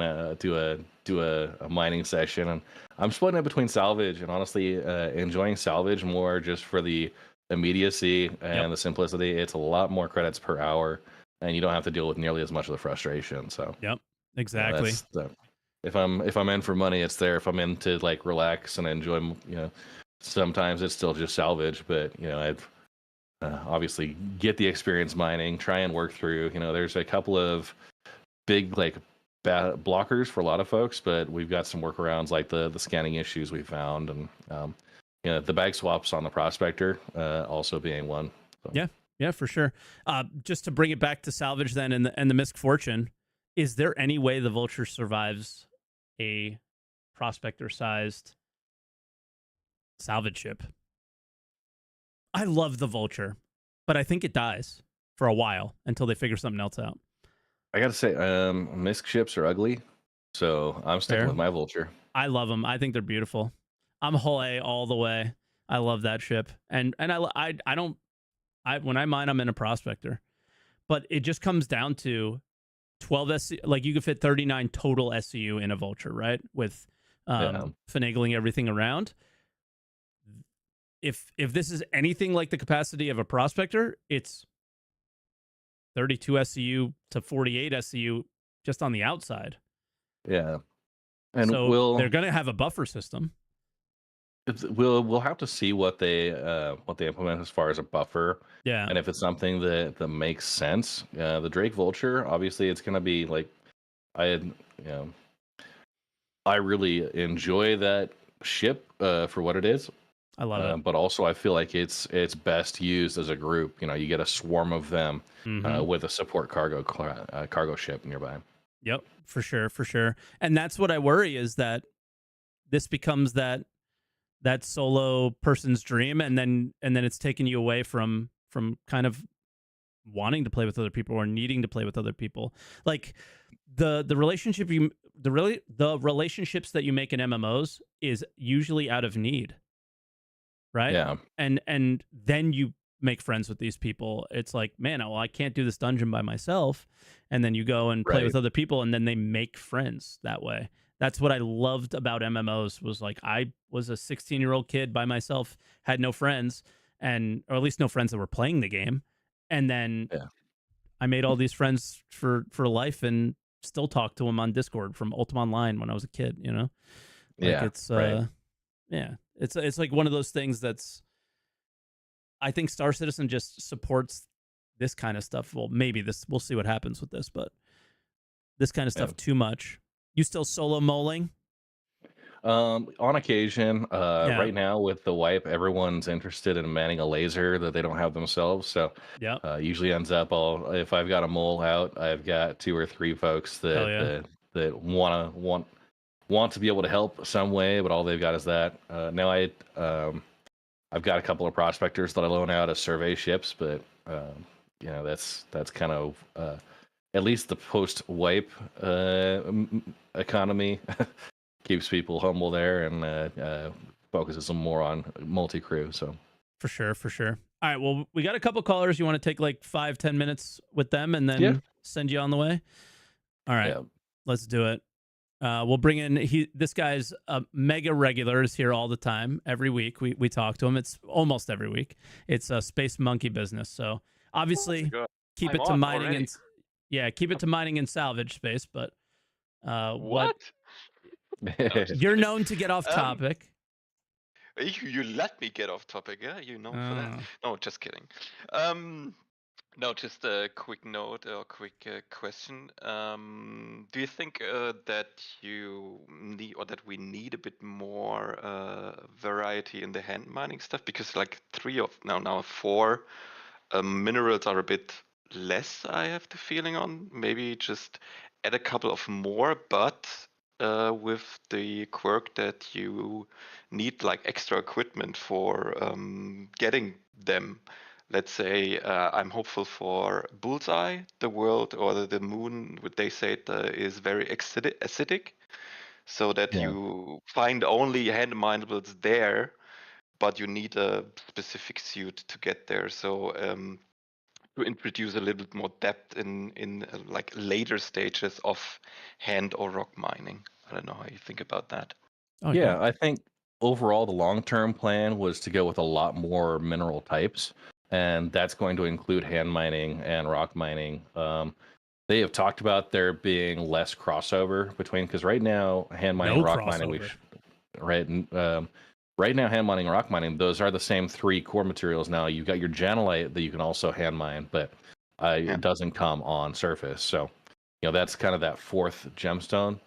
a mining session. And I'm splitting it between salvage and honestly enjoying salvage more just for the immediacy and the simplicity. It's a lot more credits per hour, and you don't have to deal with nearly as much of the frustration. So, Yep. Exactly. that's the, if I'm in for money, it's there. If I'm in to like relax and enjoy, sometimes it's still just salvage. But I've obviously get the experience mining, try and work through. There's a couple of big like blockers for a lot of folks, but we've got some workarounds like the scanning issues we found, and the bag swaps on the prospector also being one. So. Yeah, for sure. Just to bring it back to salvage then and the misfortune, is there any way the Vulture survives a prospector-sized salvage ship? I love the Vulture, but I think it dies for a while until they figure something else out. I gotta say, misc ships are ugly, so I'm sticking Fair. with my Vulture. I love them. I think they're beautiful. I'm Hull A all the way. I love that ship, and I don't. When I mine, I'm in a prospector, but it just comes down to 12 SCU. Like you could fit 39 total SCU in a Vulture, right? With finagling everything around. If this is anything like the capacity of a prospector, it's 32 SCU to 48 SCU just on the outside. Yeah, and so they're going to have a buffer system. We'll have to see what they implement as far as a buffer. Yeah, and if it's something that makes sense. The Drake Vulture, obviously, it's going to be like I really enjoy that ship for what it is. I love it. But also, I feel like it's best used as a group. You get a swarm of them with a support cargo ship nearby. Yep, for sure. And that's what I worry, is that this becomes that solo person's dream, and then it's taking you away from kind of wanting to play with other people or needing to play with other people. Like the relationships that you make in MMOs is usually out of need, right? Yeah. And then you make friends with these people. It's like, man, well, I can't do this dungeon by myself. And then you go and play with other people, and then they make friends that way. That's what I loved about MMOs, was like, I was a 16-year-old kid by myself, had no friends, or at least no friends that were playing the game. And then I made all these friends for life, and still talk to them on Discord from Ultima Online when I was a kid, Like it's it's like one of those things that's, I think Star Citizen just supports this kind of stuff. Well, maybe we'll see what happens with this, but this kind of stuff too much. You still solo moling? On occasion. Right now with the wipe, everyone's interested in manning a laser that they don't have themselves. So usually ends up, if I've got a mole out, I've got 2 or 3 folks that want to be able to help some way, but all they've got is that. Now I've got a couple of prospectors that I loan out as survey ships, but that's kind of at least the post wipe economy keeps people humble there and focuses them more on multi crew. So For sure, for sure. All right, well, we got a couple callers. You want to take like 5-10 minutes with them and yeah, then send you on the way? All right, yeah, let's do it. We'll bring in this guy's a mega regular, is here all the time. Every week we talk to him. It's almost every week. It's a space monkey business. So Oh my obviously god. keep I'm it to on mining already. and yeah, keep it to mining and salvage space. But what What? No, just you're kidding. known to get off Um, topic. you let me get off topic, yeah? You're known for that. Uh, No, just kidding. Um, no, just a quick note or quick question. Do you think that you need or that we need a bit more variety in the hand mining stuff? Because like three of now four minerals are a bit less, I have the feeling on. Maybe just add a couple of more, but with the quirk that you need like extra equipment for getting them. Let's say I'm hopeful for Bullseye, the world or the moon, what they say is very acidic, so that yeah, you find only hand minables there, but you need a specific suit to get there. So to introduce a little bit more depth in like later stages of hand or rock mining. I don't know how you think about that. oh yeah. yeah. I think overall the long term plan was to go with a lot more mineral types, and that's going to include hand mining and rock mining. They have talked about there being less crossover between because right now hand mining No and rock mining crossover. right right now hand mining and rock mining those are the same three core materials. Now you've got your janelite that you can also hand mine, but Yeah. it doesn't come on surface. So that's kind of that fourth gemstone.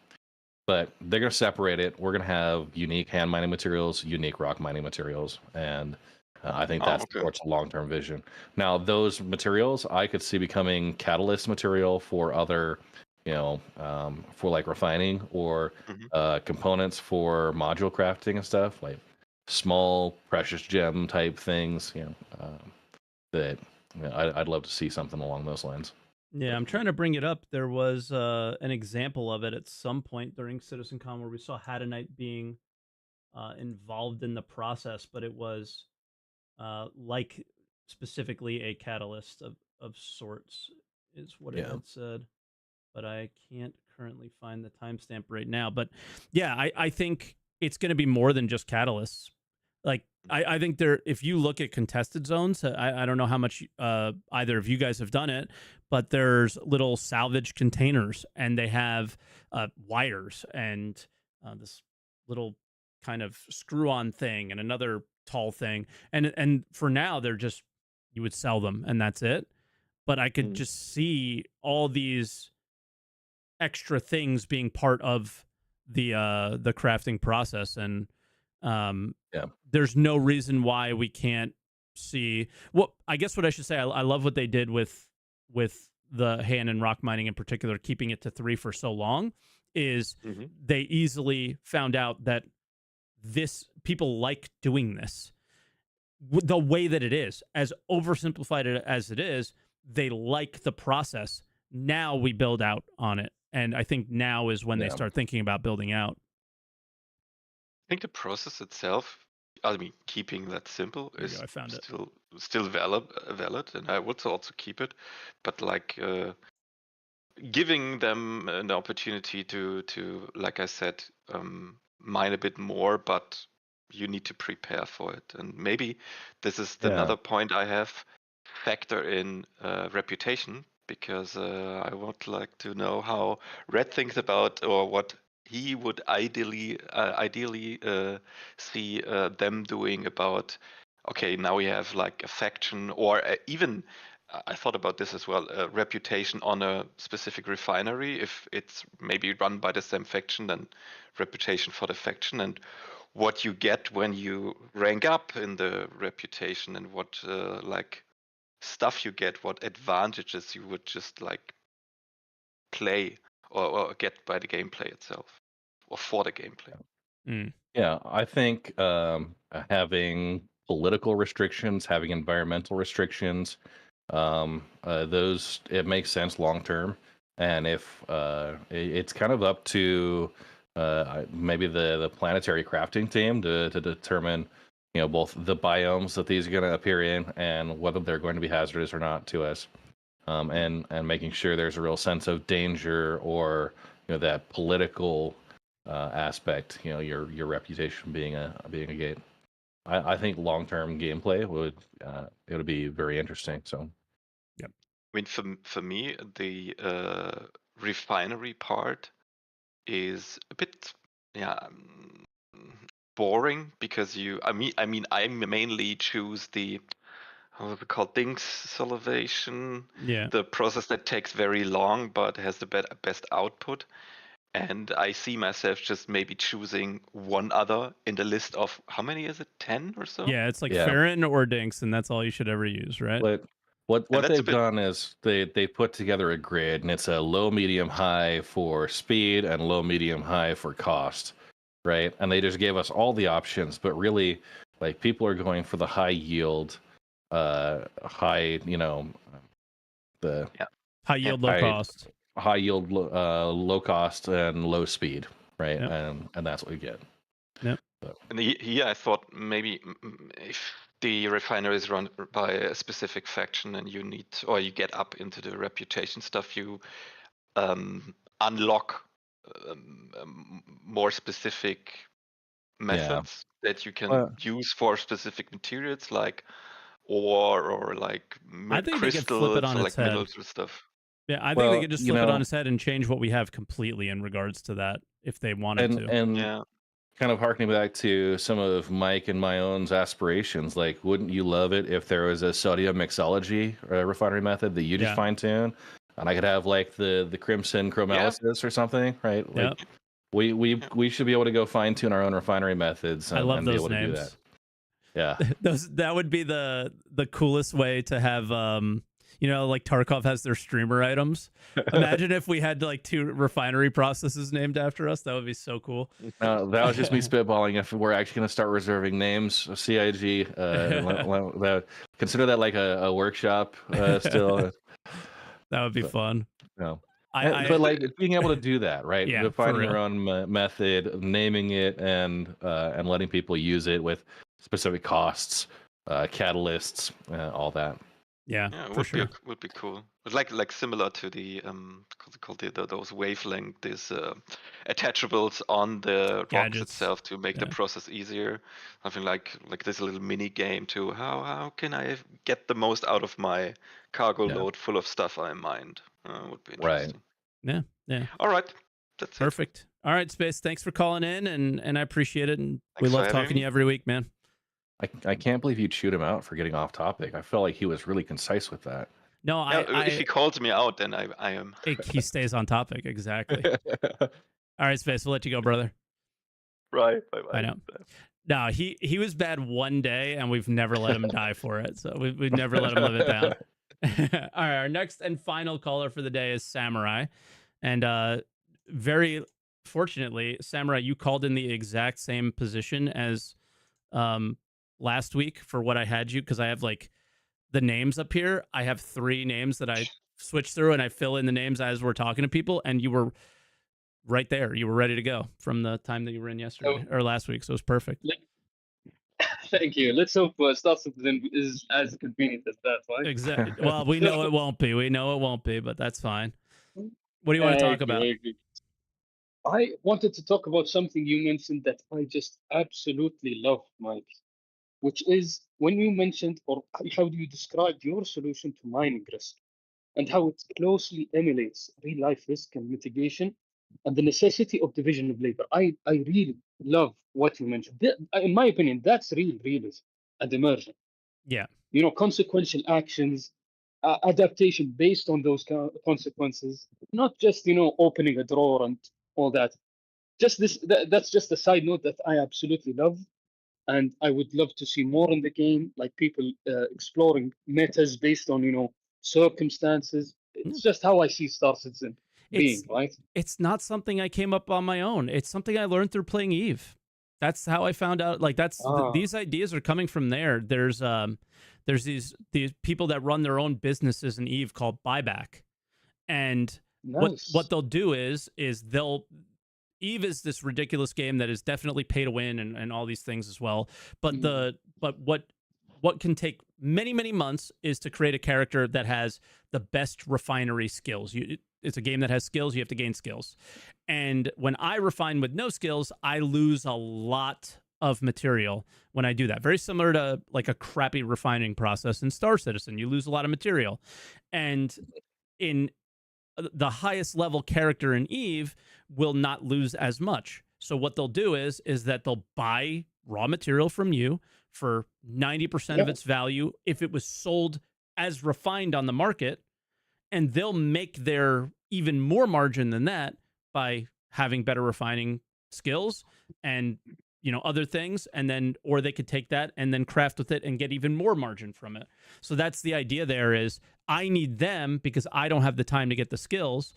But they're going to separate it. We're going to have unique hand mining materials, unique rock mining materials, and I think Oh, that okay. supports a long-term vision. Now, those materials I could see becoming catalyst material for other, for like refining or Hmm. components for module crafting and stuff, like small precious gem type things. That I'd love to see something along those lines. Yeah, I'm trying to bring it up. There was an example of it at some point during CitizenCon where we saw Hadanite being involved in the process, but it was like specifically a catalyst of sorts, is what it Yeah, had said. But I can't currently find the timestamp right now. But yeah, I think it's going to be more than just catalysts. Like I think there, if you look at contested zones, I don't know how much either of you guys have done it, but there's little salvage containers and they have wires and this little kind of screw on thing and another tall thing. And for now, they're just, you would sell them and that's it. But I could mm, just see all these extra things being part of the crafting process, and um yeah, there's no reason why we can't see what, I guess what I should say, I love what they did with the hand and rock mining in particular, keeping it to 3 for so long, is Hmm. they easily found out that this people like doing this the way that it is, as oversimplified as it is. They like the process. Now we build out on it, and I think now is when they yeah, start thinking about building out. I think the process itself, I mean, keeping that simple There you go. is I found it. still valid, and I would also keep it. But like giving them an opportunity to like I said, mine a bit more, but you need to prepare for it. And maybe this is yeah, another point I have, factor in reputation, because I would like to know how Red thinks about, or what he would ideally see them doing about. Okay, now we have like a faction, or even I thought about this as well, a reputation on a specific refinery. If it's maybe run by the same faction, then reputation for the faction, and what you get when you rank up in the reputation, and what like stuff you get, what advantages you would just like play, or get by the gameplay itself, or for the gameplay. Mm. yeah. I think having political restrictions, having environmental restrictions, those it makes sense long term. And if it's kind of up to maybe the planetary crafting team to determine, both the biomes that these are going to appear in and whether they're going to be hazardous or not to us, and making sure there's a real sense of danger or that political aspect, your reputation being a gate. I think long-term gameplay would it would be very interesting. So I mean, for me, the refinery part is a bit, yeah, boring because I mean, I mainly choose the how is it called, Dings salivation, Yeah. the process that takes very long but has the best output. And I see myself just maybe choosing one other in the list of how many is it? 10 or so? Yeah, it's like Yeah. Farron or Dinks, and that's all you should ever use, right? But And what that's a they've bit done is they put together a grid, and it's a low, medium, high for speed and low, medium, high for cost, right? And they just gave us all the options, but really, like, people are going for the high yield, high, the yeah. High yield, low cost. high yield, low cost, and low speed, right? Yep. And that's what we get. Yep. So, And here I thought maybe if the refinery is run by a specific faction and you need, or you get up into the reputation stuff, you unlock more specific methods that you can use for specific materials, like ore or like I think they could flip it crystals on or its like head. minerals or stuff. Yeah, I think Well, they could just flip it on its head and change what we have completely in regards to that if they wanted to. and Yeah. kind of harkening back to some of Mike and my own aspirations, like, wouldn't you love it if there was a sodium mixology refinery method that you just fine tune, and I could have like the crimson chromalysis or something, right? Like, we should be able to go fine tune our own refinery methods. I love and those be able names. to do that. Yeah, that would be the coolest way to have like Tarkov has their streamer items. Imagine if we had like 2 refinery processes named after us. That would be so cool. that was just me spitballing. If we're actually going to start reserving names, CIG, consider that like a workshop still. That would be fun. No. But like being able to do that, right? Yeah, Finding your own method, naming it, and letting people use it with specific costs, catalysts, all that. Yeah, for sure. Would be cool. But like similar to the those wavelength, these attachables on the rocket itself to make the process easier. Something like this little mini game to how can I get the most out of my cargo load full of stuff I mined. Would be interesting. Right. Yeah. All right. That's perfect. All right, Space. Thanks for calling in, and I appreciate it. And we Thanks love talking to you every week, man. I can't believe you chewed him out for getting off topic. I felt like he was really concise with that. No, if he calls me out, then I am. He stays on topic, exactly. All right, Space. We'll let you go, brother. Right. Bye. I know. No, he was bad one day, and we've never let him die for it. So we've never let him live it down. All right, our next and final caller for the day is Samurai, and very fortunately, Samurai, you called in the exact same position as last week for what I had you, because I have like the names up here. I have 3 names that I switch through, and I fill in the names as we're talking to people, and you were right there. You were ready to go from the time that you were in yesterday or last week, so it was perfect. Thank you. Let's hope Startup is as convenient as that, right? Exactly. Well, we know it won't be. We know it won't be, but that's fine. What do you want to talk about? I wanted to talk about something you mentioned that I just absolutely love, Mike, which is when you mentioned, or how do you describe your solution to mining risk and how it closely emulates real life risk and mitigation and the necessity of division of labor. I really love what you mentioned. In my opinion, that's real realism and immersion. Yeah. Consequential actions, adaptation based on those consequences, not just, opening a drawer and all that. That's just a side note that I absolutely love. And I would love to see more in the game, like people exploring metas based on, circumstances. It's just how I see Star Citizen being, right? It's not something I came up on my own. It's something I learned through playing Eve. That's how I found out. Like Ah, these ideas are coming from there. There's these people that run their own businesses in Eve called Buyback, and what nice. they'll do is they'll Eve is this ridiculous game that is definitely pay to win and all these things as well. But Mm, what can take many months is to create a character that has the best refinery skills. It's a game that has skills. You have to gain skills. And when I refine with no skills, I lose a lot of material when I do that. Very similar to like a crappy refining process in Star Citizen. You lose a lot of material. And in the highest level character in Eve will not lose as much. So what they'll do is that they'll buy raw material from you for 90% of yeah, its value if it was sold as refined on the market, and they'll make their even more margin than that by having better refining skills and other things, and then or they could take that and then craft with it and get even more margin from it. So that's the idea. There is I need them because I don't have the time to get the skills,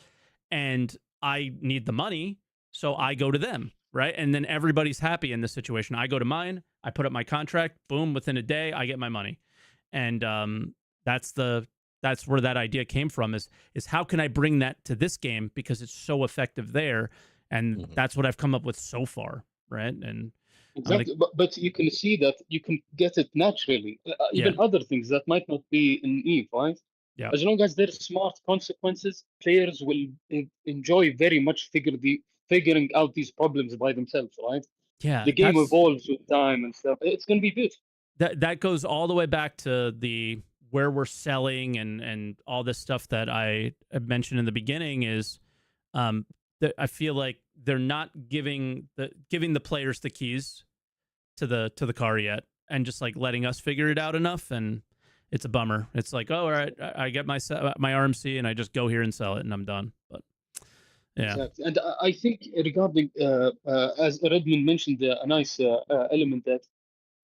and I need the money, so I go to them, right? And then everybody's happy in this situation. I go to mine, I put up my contract, boom, within a day I get my money. And that's where that idea came from, is how can I bring that to this game because it's so effective there. And that's what I've come up with so far, right? And exactly. But you can see that you can get it naturally. yeah, Even other things that might not be in Eve, right? yeah, As long as there's smart consequences, players will enjoy very much figuring out these problems by themselves, right? yeah. The game evolves with time and stuff. It's going to be beautiful. That goes all the way back to the where we're selling and all this stuff that I mentioned in the beginning is that I feel like they're not giving the players the keys to the car yet, and just like letting us figure it out enough. And it's a bummer. It's like, oh, all right, I get my RMC and I just go here and sell it and I'm done. But yeah, Exactly. And I think regarding, as Redmond mentioned, a nice element that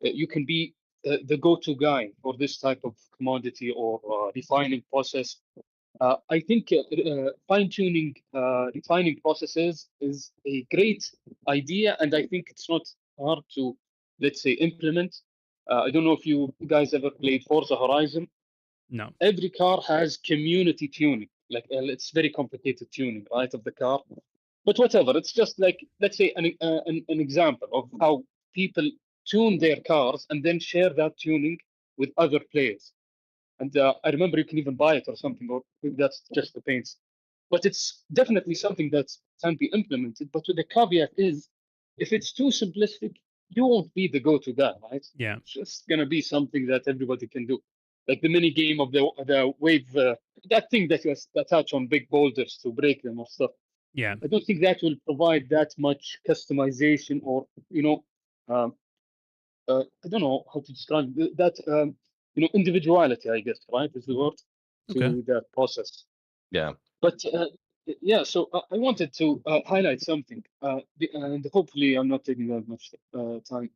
you can be the go-to guy for this type of commodity or refining process. I think fine-tuning refining processes is a great idea, and I think it's not hard to, let's say, implement. I don't know if you guys ever played Forza Horizon. no, Every car has community tuning. Like it's very complicated tuning, right, of the car. But whatever, it's just like, let's say an example of how people tune their cars and then share that tuning with other players. And I remember you can even buy it or something, or maybe that's just the paints. But it's definitely something that can be implemented. But with the caveat is, if it's too simplistic, you won't be the go-to guy, right? yeah, It's just gonna be something that everybody can do, like the mini game of the wave, that thing that you attach on big boulders to break them or stuff. yeah, I don't think that will provide that much customization or um, I don't know how to describe that individuality, I guess, right, is the word okay, to that process. Yeah. But yeah, so I wanted to highlight something, and hopefully I'm not taking that much time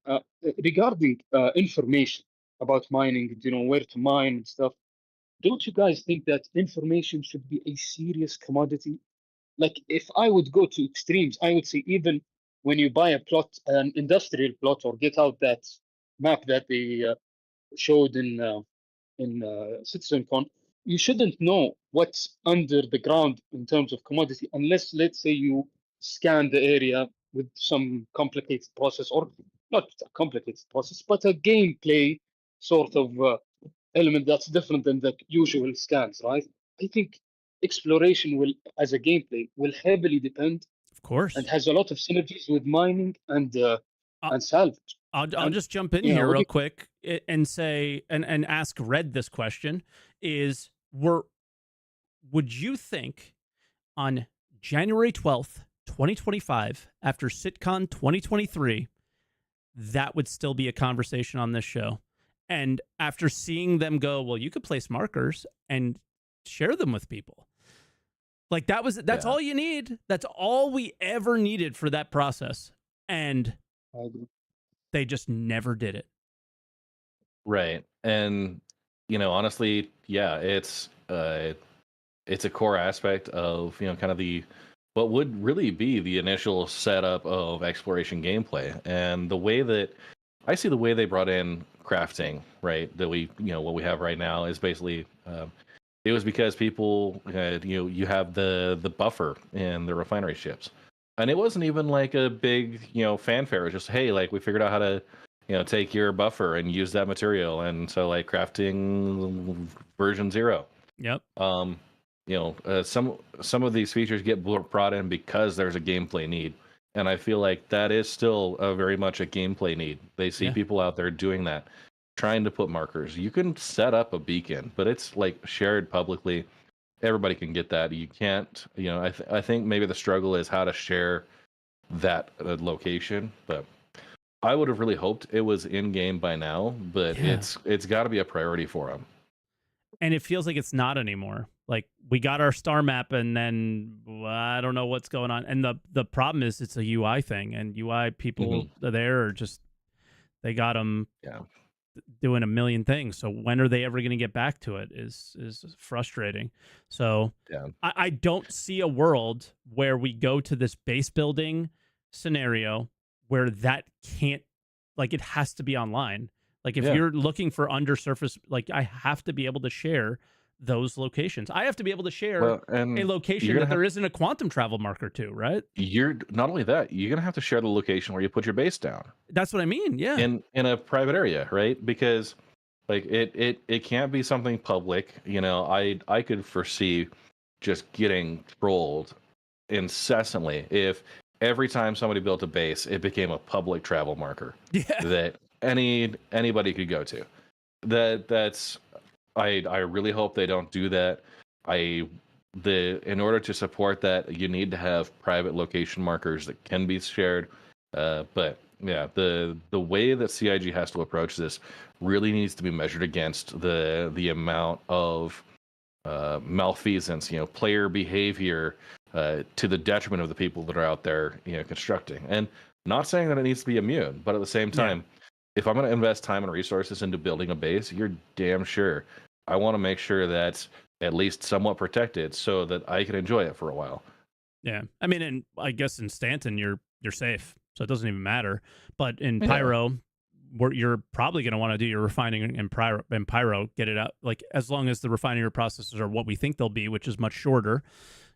regarding information about mining. Where to mine and stuff. Don't you guys think that information should be a serious commodity? Like, if I would go to extremes, I would say even when you buy a plot, an industrial plot, or get out that map that they showed in CitizenCon, you shouldn't know what's under the ground in terms of commodity unless, let's say, you scan the area with some complicated process, or not a complicated process, but a gameplay sort of element that's different than the usual scans, right? I think exploration will, as a gameplay, will heavily depend of and course. has a lot of synergies with mining I'll, and salvage. I'll And just jump in yeah, here what do real you, quick and say and ask Red this question: is were would you think on January 12th, 2025, after SitCon 2023, that would still be a conversation on this show? And after seeing them go, well, you could place markers and share them with people. Like that's Yeah. all you need. That's all we ever needed for that process. And I agree. they just never did it. Right. And honestly, yeah, it's a core aspect of kind of the what would really be the initial setup of exploration gameplay. And the way that I see the way they brought in crafting, right, that we, what we have right now is basically it was because people, you have the buffer in the refinery ships, and it wasn't even like a big, fanfare. It was just, hey, like we figured out how to, take your buffer and use that material, and so like crafting version 0. Yep. Some of these features get brought in because there's a gameplay need, and I feel like that is still very much a gameplay need. They see people out there doing that, trying to put markers. You can set up a beacon, but it's like shared publicly. Everybody can get that. You can't, I think maybe the struggle is how to share that location, but I would have really hoped it was in game by now, but it's got to be a priority for them. And it feels like it's not anymore. Like we got our star map, and then I don't know what's going on. And the problem is it's a UI thing, and UI people there are just, they got them doing a million things. So when are they ever going to get back to it is frustrating. So I don't see a world where we go to this base building scenario where that can't, like, it has to be online. Like if you're looking for undersurface, like I have to be able to share those locations. I have to be able to share a location that there isn't a quantum travel marker to, right? You're not only that, you're gonna have to share the location where you put your base down. That's what I mean. Yeah. In a private area, right? Because like it can't be something public. I could foresee just getting trolled incessantly if every time somebody built a base, it became a public travel marker that anybody could go to. That's I really hope they don't do that. In order to support that, you need to have private location markers that can be shared. But yeah, the way that CIG has to approach this really needs to be measured against the amount of malfeasance, player behavior, to the detriment of the people that are out there, constructing. And not saying that it needs to be immune, but at the same time, if I'm going to invest time and resources into building a base, you're damn sure I want to make sure that's at least somewhat protected so that I can enjoy it for a while. Yeah. I mean, and I guess in Stanton, you're safe, so it doesn't even matter. But in Pyro, you're probably going to want to do your refining in Pyro, get it out. Like, as long as the refining processes are what we think they'll be, which is much shorter,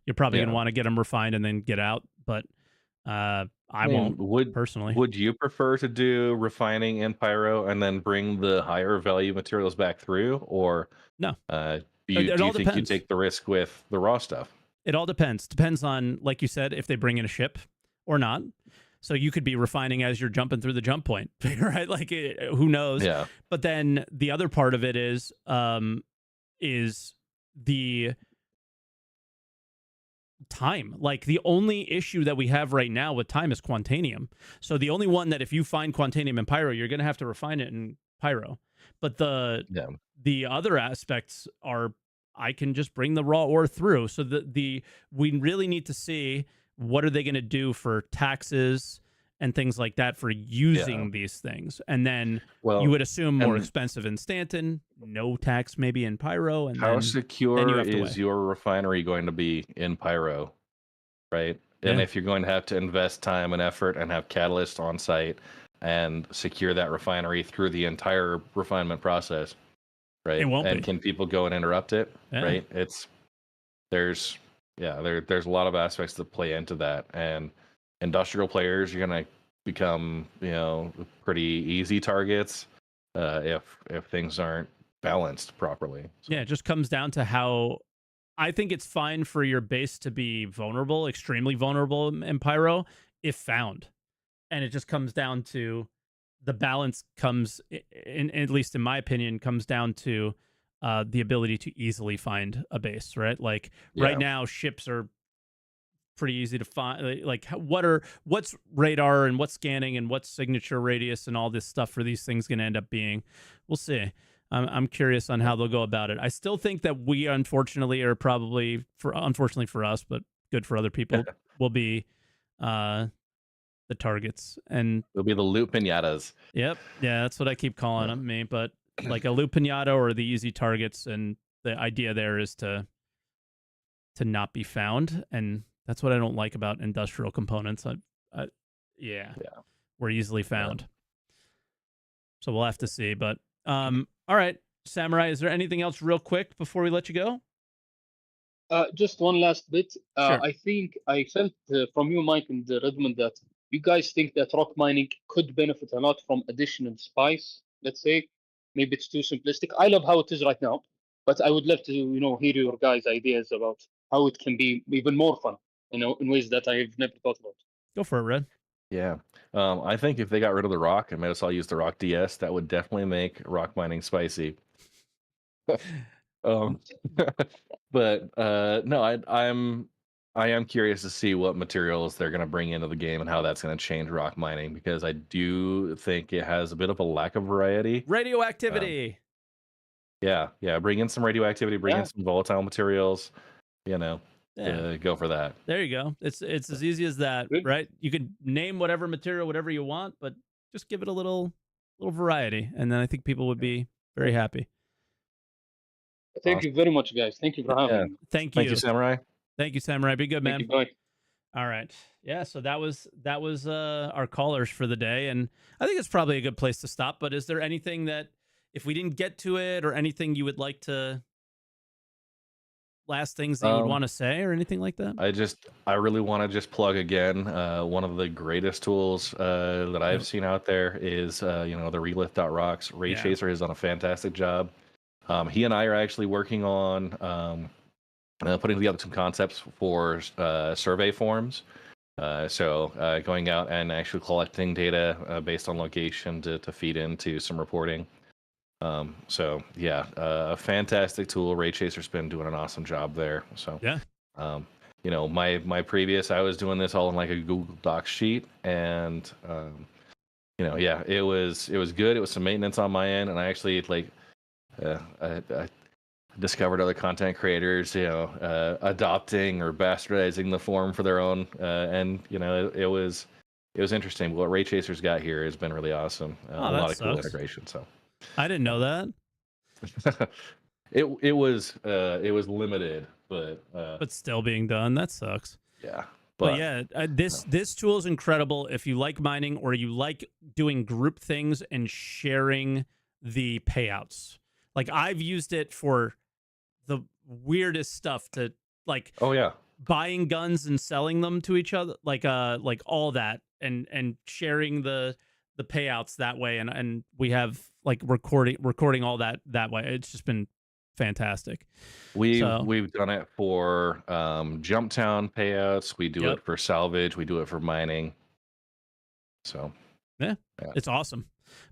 you're probably going to want to get them refined and then get out. But I won't personally. Would you prefer to do refining in Pyro and then bring the higher value materials back through, or no? Do you think you take the risk with the raw stuff? It all depends. Depends on, like you said, if they bring in a ship or not. So you could be refining as you're jumping through the jump point, right? Like, who knows? Yeah. But then the other part of it is the time. Like, the only issue that we have right now with time is Quantanium. So the only one that if you find Quantanium in Pyro, you're going to have to refine it in Pyro. But the other aspects are, I can just bring the raw ore through. So we really need to see what are they going to do for taxes and things like that for using these things. And then you would assume more expensive in Stanton, no tax maybe in Pyro. And how secure is your refinery going to be in Pyro, right? And if you're going to have to invest time and effort and have catalysts on site and secure that refinery through the entire refinement process, right? It won't be. Can people go and interrupt it, right? There's a lot of aspects that play into that, and industrial players are going to become, pretty easy targets if things aren't balanced properly. So. Yeah, it just comes down to how. I think it's fine for your base to be vulnerable, extremely vulnerable in Pyro, if found. And it just comes down to the balance comes, at least in my opinion, comes down to the ability to easily find a base, right? Like right now, ships are pretty easy to find. Like what's radar and what's scanning and what's signature radius and all this stuff for these things going to end up being. We'll see. I'm curious on how they'll go about it. I still think that we, unfortunately, are probably, unfortunately for us, but good for other people, will be the targets. And it'll be the loot pinatas. Yep. Yeah, that's what I keep calling them, me. But like a loot pinata or the easy targets, and the idea there is to not be found. And That's what I don't like about industrial components. Yeah, we're easily found. So we'll have to see. But all right, Samurai, is there anything else real quick before we let you go? Just one last bit. Sure. I think I felt from you, Mike, and Redmond, that you guys think that rock mining could benefit a lot from additional spice. Let's say, maybe it's too simplistic. I love how it is right now, but I would love to, hear your guys' ideas about how it can be even more fun, in ways that I've never thought about. Go for it, Red. Yeah. I think if they got rid of the rock and made us all use the rock DS, that would definitely make rock mining spicy. But no, I am curious to see what materials they're going to bring into the game and how that's going to change rock mining, because I do think it has a bit of a lack of variety. Radioactivity. Yeah, bring in some radioactivity, bring in some volatile materials, go for that. There you go. It's as easy as that, right? You can name whatever material, whatever you want, but just give it a little variety, and then I think people would be very happy. Thank you very much, guys. Thank you for having me. Thank you, Samurai. Thank you, Samurai. Be good, man. Thank you, bye. All right. Yeah, so that was our callers for the day, and I think it's probably a good place to stop. But is there anything that, if we didn't get to it, or anything you would like to, last things that you would want to say, or anything like that? I really want to just plug again. One of the greatest tools that I've seen out there is the relith.rocks. Ray Chaser has done a fantastic job. He and I are actually working on putting together some concepts for survey forms. So going out and actually collecting data based on location to feed into some reporting. A fantastic tool. Ray Chaser's been doing an awesome job there. So my previous, I was doing this all in like a Google Docs sheet, and it was good. It was some maintenance on my end, and I actually I discovered other content creators, adopting or bastardizing the form for their own, and it was interesting. What Ray Chaser's got here has been really awesome. A lot of cool integration. So I didn't know that. it was limited, but still being done. That sucks. Yeah. But yeah, this tool is incredible if you like mining, or you like doing group things and sharing the payouts. Like, I've used it for the weirdest stuff, to buying guns and selling them to each other, like all that, and sharing the payouts that way, and we have like recording all that way. It's just been fantastic. We've done it for Jumptown payouts. We do it for Salvage. We do it for mining. So yeah, it's awesome.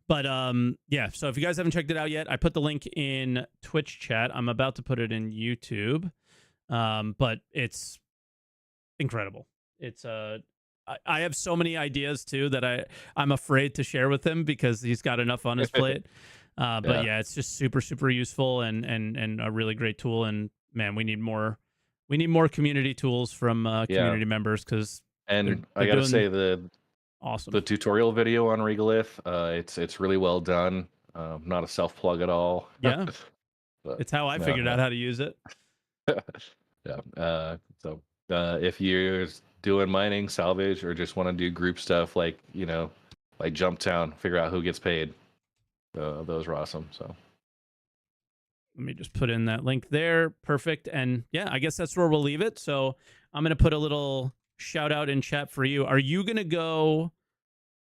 But so if you guys haven't checked it out yet, I put the link in Twitch chat. I'm about to put it in YouTube. But it's incredible. It's I have so many ideas too that I'm afraid to share with him, because he's got enough on his plate. But yeah, it's just super, super useful and a really great tool. And man, we need more community tools from community members, because I gotta say, awesome. The tutorial video on Regolith, it's really well done. Not a self plug at all. Yeah, it's how I figured out how to use it. So if you're doing mining, salvage, or just want to do group stuff like Jumptown, figure out who gets paid. Those are awesome. So let me just put in that link there. Perfect. And yeah, I guess that's where we'll leave it. So I'm going to put a little shout out in chat for you. Are you going to go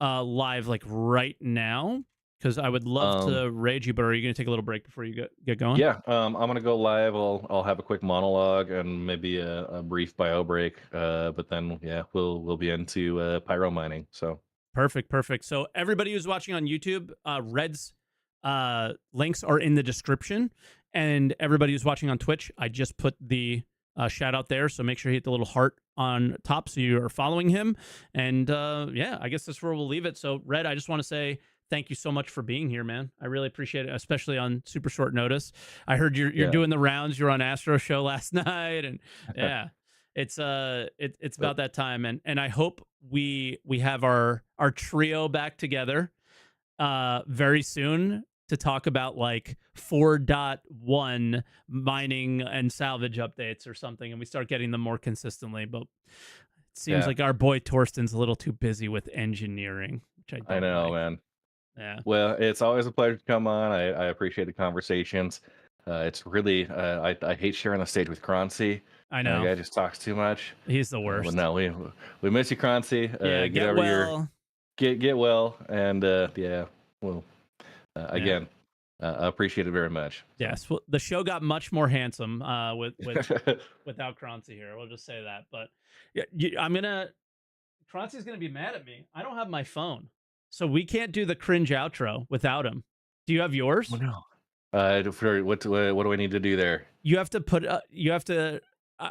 live like right now? Because I would love to rage you, but are you going to take a little break before you get going? Yeah, I'm going to go live. I'll have a quick monologue and maybe a brief bio break. But then we'll be into pyro mining. So perfect. So everybody who's watching on YouTube, Red's links are in the description, and everybody who's watching on Twitch, I just put the shout out there. So make sure you hit the little heart on top so you are following him. And I guess that's where we'll leave it. So Red, I just want to say thank you so much for being here, man. I really appreciate it, especially on super short notice. I heard you're doing the rounds. You're on Astro Show last night, and it's about that time. And I hope we have our trio back together very soon. to talk about like 4.1 mining and salvage updates or something, and we start getting them more consistently. But it seems like our boy Torsten's a little too busy with engineering, which I don't know, like. man. Yeah. Well, it's always a pleasure to come on. I appreciate the conversations. It's really I hate sharing the stage with Croncy. I know. The guy just talks too much. He's the worst. But no, we miss you, Croncy. Yeah, get well. Get well, and well, again, I appreciate it very much. Yes, well, the show got much more handsome without Croncy here. We'll just say that. But yeah, Croncy's gonna be mad at me. I don't have my phone, so we can't do the cringe outro without him. Do you have yours? Oh, no. What do I need to do there? You have to put.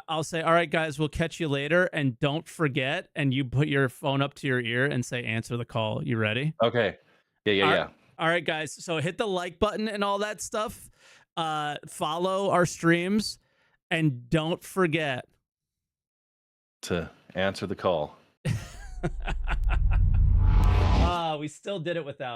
I'll say, all right, guys, we'll catch you later, and don't forget. And you put your phone up to your ear and say, "Answer the call." You ready? Okay. Yeah. All right, guys. So hit the like button and all that stuff. Follow our streams, and don't forget to answer the call. We still did it without him.